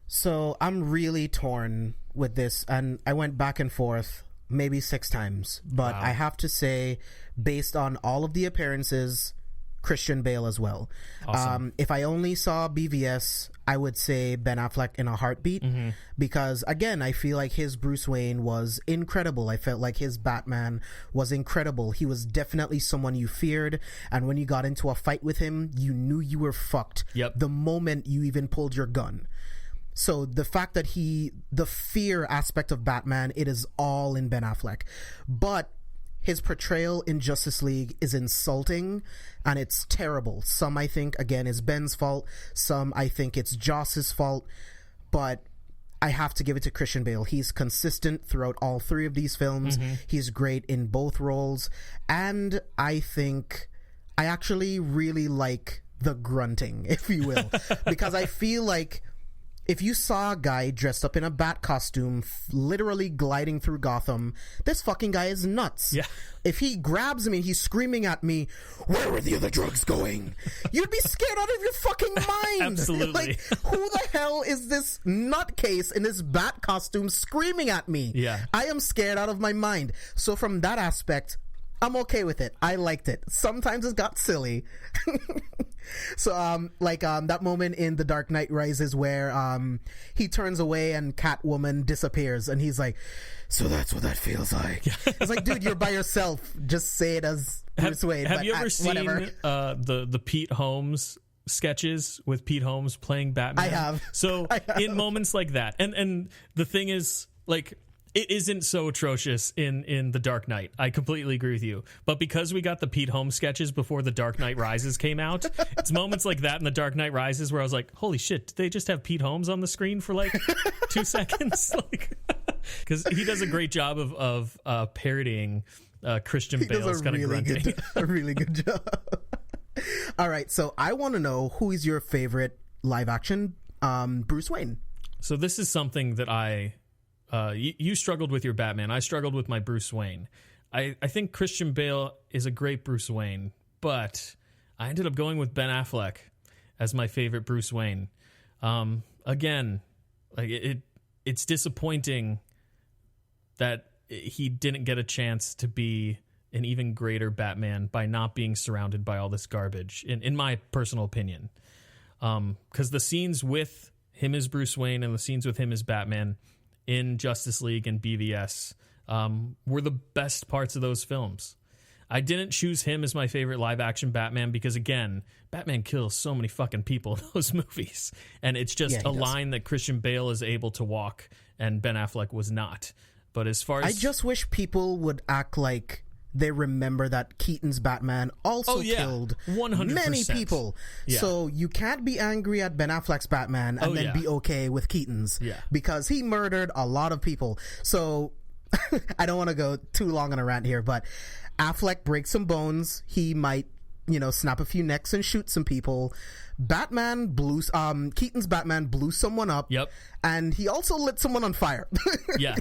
So I'm really torn with this, and I went back and forth maybe 6 times. But wow. I have to say, based on all of the appearances, Christian Bale as well. Awesome. If I only saw BVS, I would say Ben Affleck in a heartbeat, because again, I feel like his Bruce Wayne was incredible. I felt like his Batman was incredible. He was definitely someone you feared, and when you got into a fight with him, you knew you were fucked the moment you even pulled your gun. So the fact that the fear aspect of Batman, it is all in Ben Affleck. But his portrayal in Justice League is insulting, and it's terrible. Some I think, again, is Ben's fault. Some I think it's Joss's fault. But I have to give it to Christian Bale. He's consistent throughout all three of these films. He's great in both roles. And I think I actually really like the grunting, if you will. Because I feel like if you saw a guy dressed up in a bat costume literally gliding through Gotham, this fucking guy is nuts. Yeah. If he grabs me, he's screaming at me, "Where are the other drugs going?" You'd be scared out of your fucking mind. Absolutely. Like, who the hell is this nutcase in this bat costume screaming at me? Yeah. I am scared out of my mind. So from that aspect, I'm okay with it. I liked it. Sometimes it got silly. So that moment in The Dark Knight Rises where he turns away and Catwoman disappears, and he's like, "So that's what that feels like." It's like, dude, you're by yourself. Just say it as Bruce Wayne. Have you ever seen the Pete Holmes sketches with Pete Holmes playing Batman? I have. So in moments like that, and the thing is, like, it isn't so atrocious in The Dark Knight. I completely agree with you. But because we got the Pete Holmes sketches before The Dark Knight Rises came out, it's moments like that in The Dark Knight Rises where I was like, holy shit, did they just have Pete Holmes on the screen for like 2 seconds? Because he does a great job of parodying Christian Bale's kind of grunting. A really good job. All right, so I want to know, who is your favorite live action Bruce Wayne? So this is something that you struggled with your Batman. I struggled with my Bruce Wayne. I think Christian Bale is a great Bruce Wayne, but I ended up going with Ben Affleck as my favorite Bruce Wayne. Again, like it's disappointing that he didn't get a chance to be an even greater Batman by not being surrounded by all this garbage, in my personal opinion. Because the scenes with him as Bruce Wayne and the scenes with him as Batman in Justice League and BVS were the best parts of those films. I didn't choose him as my favorite live-action Batman because, again, Batman kills so many fucking people in those movies. And it's just a line that Christian Bale is able to walk and Ben Affleck was not. But as far as... I just wish people would act like they remember that Keaton's Batman also killed 100%. many people. Yeah. So you can't be angry at Ben Affleck's Batman and then be okay with Keaton's. Yeah. Because he murdered a lot of people. So I don't want to go too long on a rant here, but Affleck breaks some bones. He might, snap a few necks and shoot some people. Keaton's Batman blew someone up. Yep. And he also lit someone on fire. Yeah.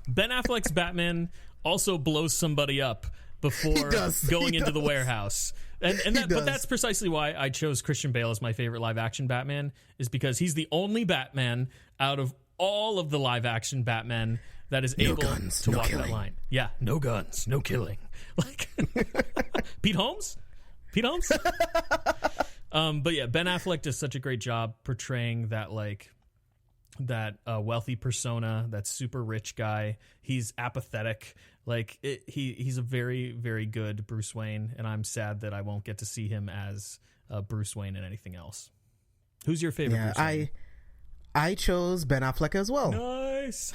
Ben Affleck's Batman also blows somebody up before going into the warehouse. But that's precisely why I chose Christian Bale as my favorite live-action Batman, is because he's the only Batman out of all of the live-action Batmen that is able to walk that line. Yeah, no guns, no killing. Like Pete Holmes? But yeah, Ben Affleck does such a great job portraying that, like, that wealthy persona, that super rich guy. He's apathetic. Like, he's a very, very good Bruce Wayne, and I'm sad that I won't get to see him as Bruce Wayne in anything else. Who's your favorite Bruce Wayne? I chose Ben Affleck as well. Nice.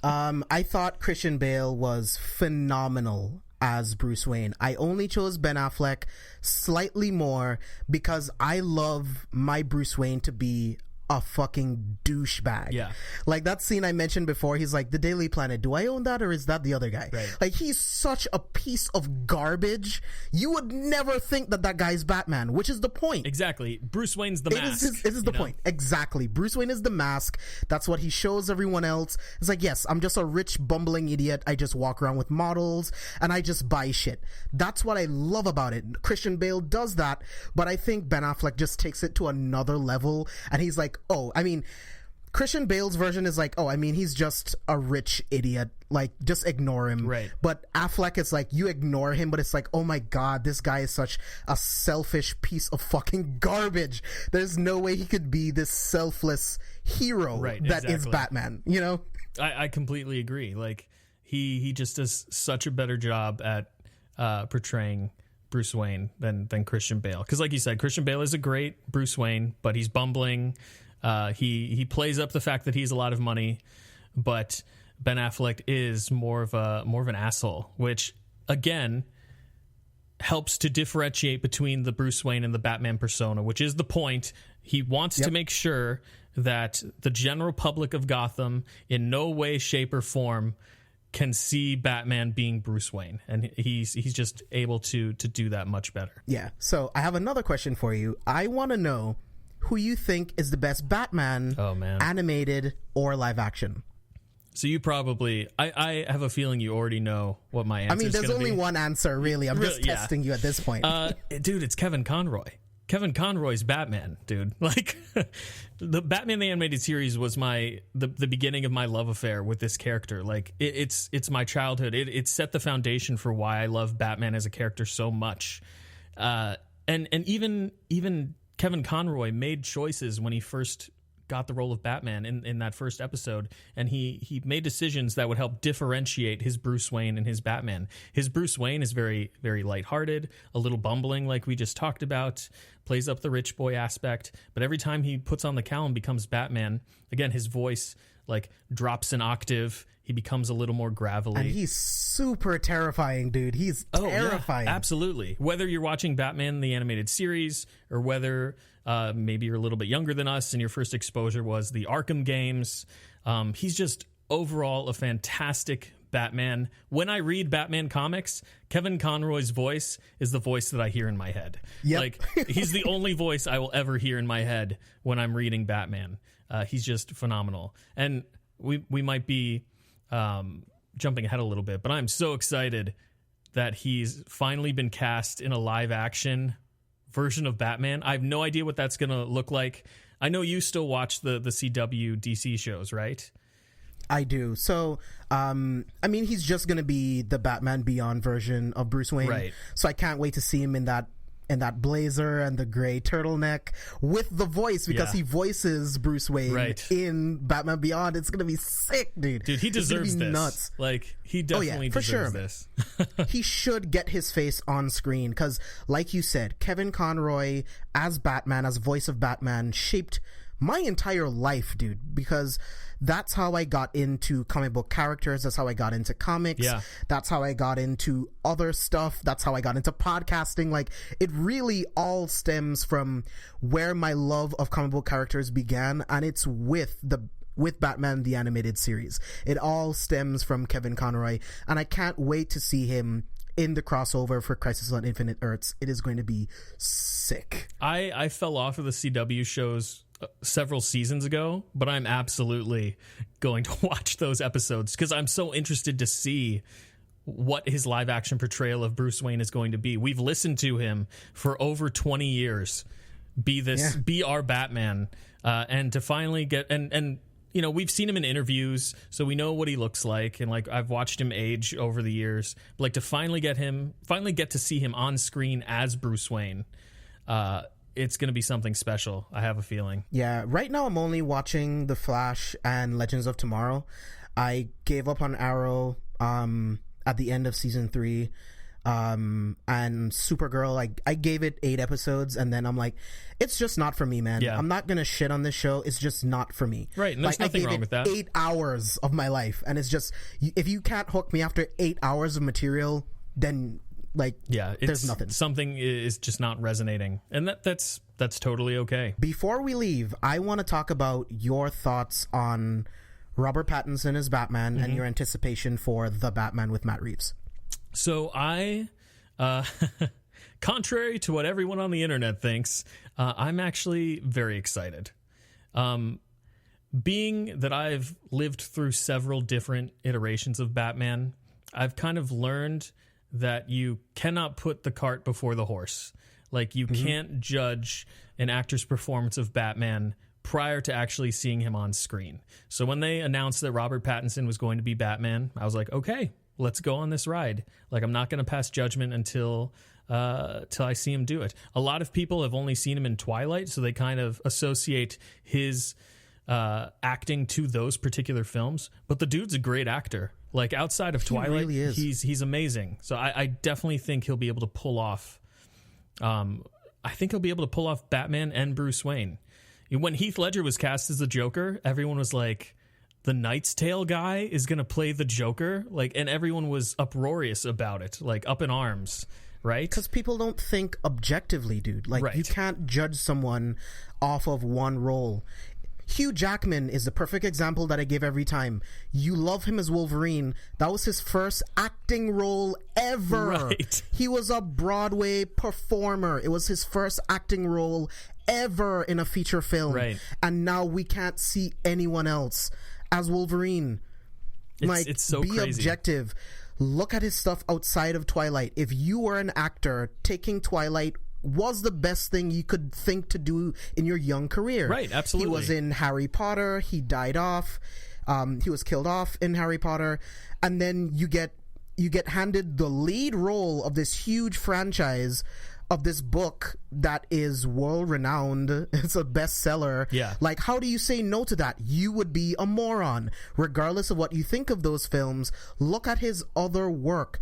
I thought Christian Bale was phenomenal as Bruce Wayne. I only chose Ben Affleck slightly more because I love my Bruce Wayne to be a fucking douchebag. Yeah. Like that scene I mentioned before, he's like, the Daily Planet, do I own that or is that the other guy? Right. Like, he's such a piece of garbage. You would never think that guy's Batman, which is the point. Exactly. Bruce Wayne's the mask. This is the point. Exactly. Bruce Wayne is the mask. That's what he shows everyone else. It's like, yes, I'm just a rich, bumbling idiot. I just walk around with models and I just buy shit. That's what I love about it. Christian Bale does that, but I think Ben Affleck just takes it to another level and he's like, oh, I mean, Christian Bale's version is like, oh, I mean, he's just a rich idiot. Like, just ignore him. Right. But Affleck is like, you ignore him, but it's like, oh my God, this guy is such a selfish piece of fucking garbage. There's no way he could be this selfless hero that is Batman, you know? I completely agree. Like, he just does such a better job at portraying Bruce Wayne than Christian Bale. Because like you said, Christian Bale is a great Bruce Wayne, but he's bumbling. He plays up the fact that he's a lot of money, but Ben Affleck is more of an asshole, which again helps to differentiate between the Bruce Wayne and the Batman persona, which is the point. He wants to make sure that the general public of Gotham in no way, shape, or form can see Batman being Bruce Wayne, and he's just able to do that much better. Yeah. So I have another question for you. I want to know who you think is the best Batman, animated or live action. So you probably, I have a feeling you already know what my answer is. I mean, there's only one answer, really. I'm just testing you at this point. Dude, it's Kevin Conroy. Kevin Conroy's Batman, dude. Like, the Batman the Animated Series was the beginning of my love affair with this character. Like, it's my childhood. It set the foundation for why I love Batman as a character so much. And even Kevin Conroy made choices when he first got the role of Batman in that first episode, and he made decisions that would help differentiate his Bruce Wayne and his Batman. His Bruce Wayne is very, very lighthearted, a little bumbling, like we just talked about, plays up the rich boy aspect, but every time he puts on the cowl and becomes Batman, again, his voice like drops an octave. He becomes a little more gravelly. And he's super terrifying, dude. He's terrifying. Yeah, absolutely. Whether you're watching Batman the Animated Series or whether maybe you're a little bit younger than us and your first exposure was the Arkham games, he's just overall a fantastic Batman. When I read Batman comics, Kevin Conroy's voice is the voice that I hear in my head. Yep. Like, he's the only voice I will ever hear in my head when I'm reading Batman. He's just phenomenal. And we might be jumping ahead a little bit, but I'm so excited that he's finally been cast in a live action version of Batman. I have no idea what that's going to look like. I know you still watch the CW DC shows, right? I do. So, I mean, he's just going to be the Batman Beyond version of Bruce Wayne. Right. So I can't wait to see him in that blazer and the gray turtleneck with the voice, because he voices Bruce Wayne in Batman Beyond. It's gonna be sick, dude. Dude, he deserves this. Nuts. Like, he definitely deserves this. He should get his face on screen, because like you said, Kevin Conroy as Batman, as voice of Batman, shaped my entire life, dude, because that's how I got into comic book characters. That's how I got into comics. Yeah. That's how I got into other stuff. That's how I got into podcasting. Like, it really all stems from where my love of comic book characters began, and it's with Batman the Animated Series. It all stems from Kevin Conroy, and I can't wait to see him in the crossover for Crisis on Infinite Earths. It is going to be sick. I fell off of the CW shows several seasons ago, but I'm absolutely going to watch those episodes because I'm so interested to see what his live action portrayal of Bruce Wayne is going to be. We've listened to him for over 20 years be our Batman, and to finally get and you know, we've seen him in interviews, so we know what he looks like, and like I've watched him age over the years, but like to finally get to see him on screen as Bruce Wayne, it's going to be something special, I have a feeling. Yeah, right now I'm only watching The Flash and Legends of Tomorrow. I gave up on Arrow at the end of season 3. And Supergirl, I gave it 8 episodes, and then I'm like, it's just not for me, man. Yeah. I'm not going to shit on this show. It's just not for me. Right, and there's nothing wrong with that. 8 hours of my life, and it's just, if you can't hook me after 8 hours of material, then... there's nothing. Something is just not resonating, and that's totally okay. Before we leave, I want to talk about your thoughts on Robert Pattinson as Batman and your anticipation for The Batman with Matt Reeves. So I, contrary to what everyone on the internet thinks, I'm actually very excited. Being that I've lived through several different iterations of Batman, I've kind of learned that you cannot put the cart before the horse. Like, you can't judge an actor's performance of Batman prior to actually seeing him on screen. So when they announced that Robert Pattinson was going to be Batman, I was like, okay, let's go on this ride. Like, I'm not going to pass judgment until I see him do it. A lot of people have only seen him in Twilight, so they kind of associate his acting to those particular films. But the dude's a great actor. Like, outside of Twilight, really is. He's amazing. So I definitely think he'll be able to pull off. I think he'll be able to pull off Batman and Bruce Wayne. When Heath Ledger was cast as the Joker, everyone was like, the Knight's Tale guy is going to play the Joker? Like, and everyone was uproarious about it, like up in arms, right? Because people don't think objectively, dude. Like, Right. you can't judge someone off of one role. Hugh Jackman is the perfect example that I give every time. You love him as Wolverine. That was his first acting role ever. Right. He was a Broadway performer. It was his first acting role ever in a feature film. Right. And now we can't see anyone else as Wolverine. It's so be crazy. objective. Look at his stuff outside of Twilight. If you were an actor, taking Twilight was the best thing you could think to do in your young career. Right, absolutely. He was in Harry Potter. He died off. He was killed off in Harry Potter. And then you get handed the lead role of this huge franchise, of this book that is world renowned. It's a bestseller. Yeah. Like, how do you say no to that? You would be a moron. Regardless of what you think of those films, look at his other work.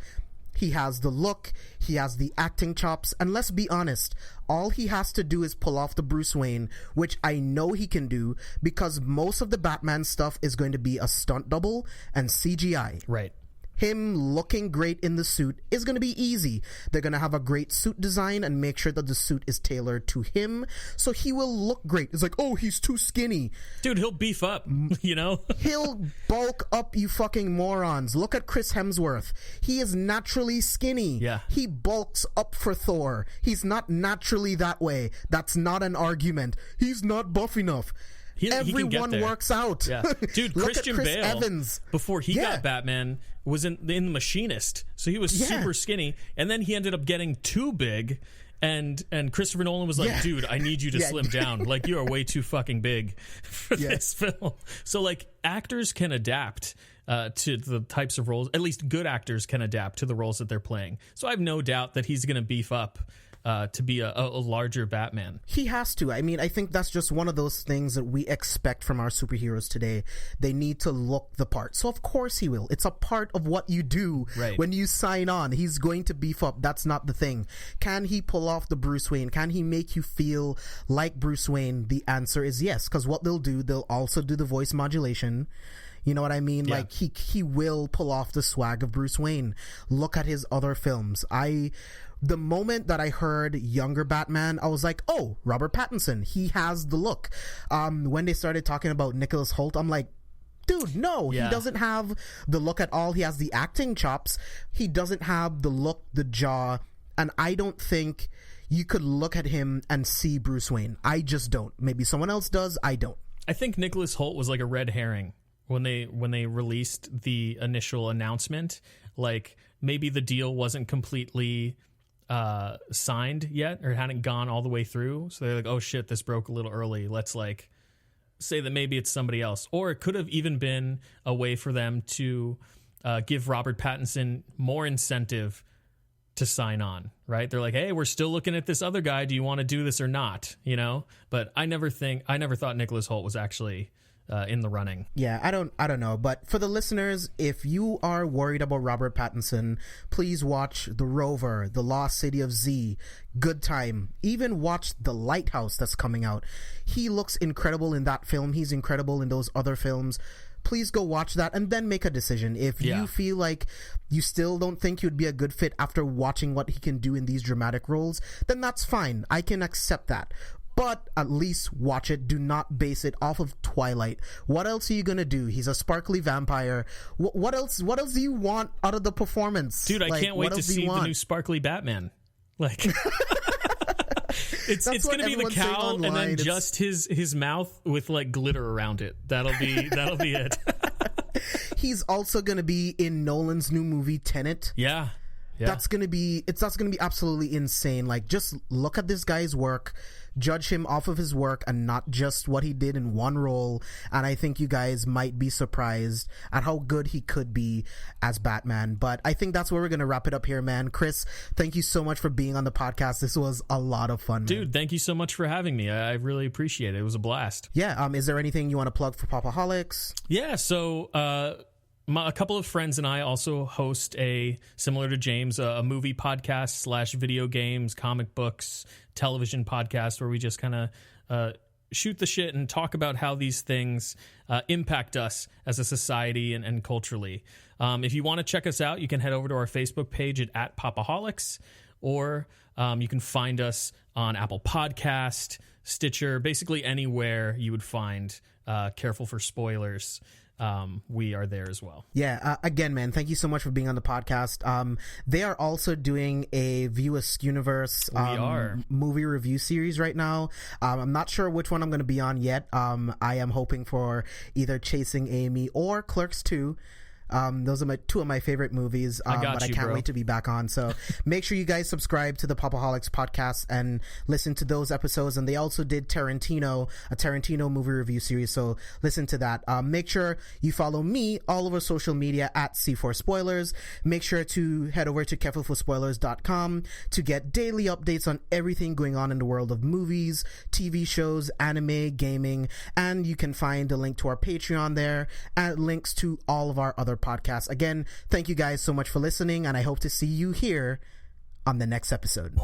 He has the look, he has the acting chops, and let's be honest, all he has to do is pull off the Bruce Wayne, which I know he can do, because most of the Batman stuff is going to be a stunt double and CGI. Right. Him looking great in the suit is going to be easy. They're going to have a great suit design and make sure that the suit is tailored to him, so he will look great. It's like, oh, he's too skinny. Dude, he'll beef up, you know? He'll bulk up, you fucking morons. Look at Chris Hemsworth. He is naturally skinny. Yeah. He bulks up for Thor. He's not naturally that way. That's not an argument. He's not buff enough. He can get Everyone there. works out. Yeah. Dude, Look Christian at Chris Bale, Evans. before he Yeah. got Batman, was in The Machinist. So he was Yeah. super skinny, and then he ended up getting too big, and Christopher Nolan was like, Yeah. dude, I need you to Yeah. slim down. Like, you are way too fucking big for Yeah. this film. So, like, actors can adapt to the types of roles. At least good actors can adapt to the roles that they're playing. So I have no doubt that he's going to beef up to be a larger Batman. He has to. I mean, I think that's just one of those things that we expect from our superheroes today. They need to look the part. So of course he will. It's a part of what you do Right. when you sign on. He's going to beef up. That's not the thing. Can he pull off the Bruce Wayne? Can he make you feel like Bruce Wayne? The answer is yes, because what they'll do, they'll also do the voice modulation. You know what I mean? Yeah. Like, he will pull off the swag of Bruce Wayne. Look at his other films. The moment that I heard younger Batman, I was like, oh, Robert Pattinson. He has the look. When they started talking about Nicholas Hoult, I'm like, dude, no, Yeah. he doesn't have the look at all. He has the acting chops. He doesn't have the look, the jaw, and I don't think you could look at him and see Bruce Wayne. I just don't. Maybe someone else does. I don't. I think Nicholas Hoult was like a red herring when they released the initial announcement. Like, maybe the deal wasn't completely signed yet, or hadn't gone all the way through, so they're like, oh shit, this broke a little early, let's like say that maybe it's somebody else. Or it could have even been a way for them to give Robert Pattinson more incentive to sign on, right? They're like, hey, we're still looking at this other guy, do you want to do this or not, you know? But I never thought Nicholas Hoult was actually in the running. Yeah, I don't know. But for the listeners, if you are worried about Robert Pattinson, please watch The Rover, The Lost City of Z, Good Time. Even watch The Lighthouse that's coming out. He looks incredible in that film. He's incredible in those other films. Please go watch that and then make a decision. If you feel like you still don't think he would be a good fit after watching what he can do in these dramatic roles, then that's fine. I can accept that. But at least watch it. Do not base it off of Twilight. What else are you gonna do? He's a sparkly vampire. What else do you want out of the performance? Dude, I can't wait to see the new sparkly Batman. Like, it's gonna be the cowl and then just his mouth with like glitter around it. That'll be it. He's also gonna be in Nolan's new movie Tenet. Yeah. Yeah. That's gonna be absolutely insane. Like, just look at this guy's work, judge him off of his work and not just what he did in one role. And I think you guys might be surprised at how good he could be as Batman. But I think that's where we're gonna wrap it up here, man. Chris, thank you so much for being on the podcast. This was a lot of fun, man. Dude, thank you so much for having me. I really appreciate it. It was a blast. Yeah. Is there anything you want to plug for Popaholics? Yeah. So, a couple of friends and I also host similar to James, a movie podcast / video games, comic books, television podcast where we just kind of shoot the shit and talk about how these things impact us as a society and culturally. If you want to check us out, you can head over to our Facebook page at Popaholics, or you can find us on Apple Podcast, Stitcher, basically anywhere you would find Careful for Spoilers. We are there as well. Yeah. Again, man, thank you so much for being on the podcast. They are also doing a View Askew Universe movie review series right now. I'm not sure which one I'm going to be on yet. I am hoping for either Chasing Amy or Clerks 2. Those are two of my favorite movies, but I can't wait to be back on. So make sure you guys subscribe to the Popaholics podcast and listen to those episodes. And they also did a Tarantino movie review series. So listen to that. Make sure you follow me all over social media at C4 Spoilers. Make sure to head over to carefulforspoilers.com to get daily updates on everything going on in the world of movies, TV shows, anime, gaming. And you can find a link to our Patreon there and links to all of our other podcasts. Again, thank you guys so much for listening, and I hope to see you here on the next episode.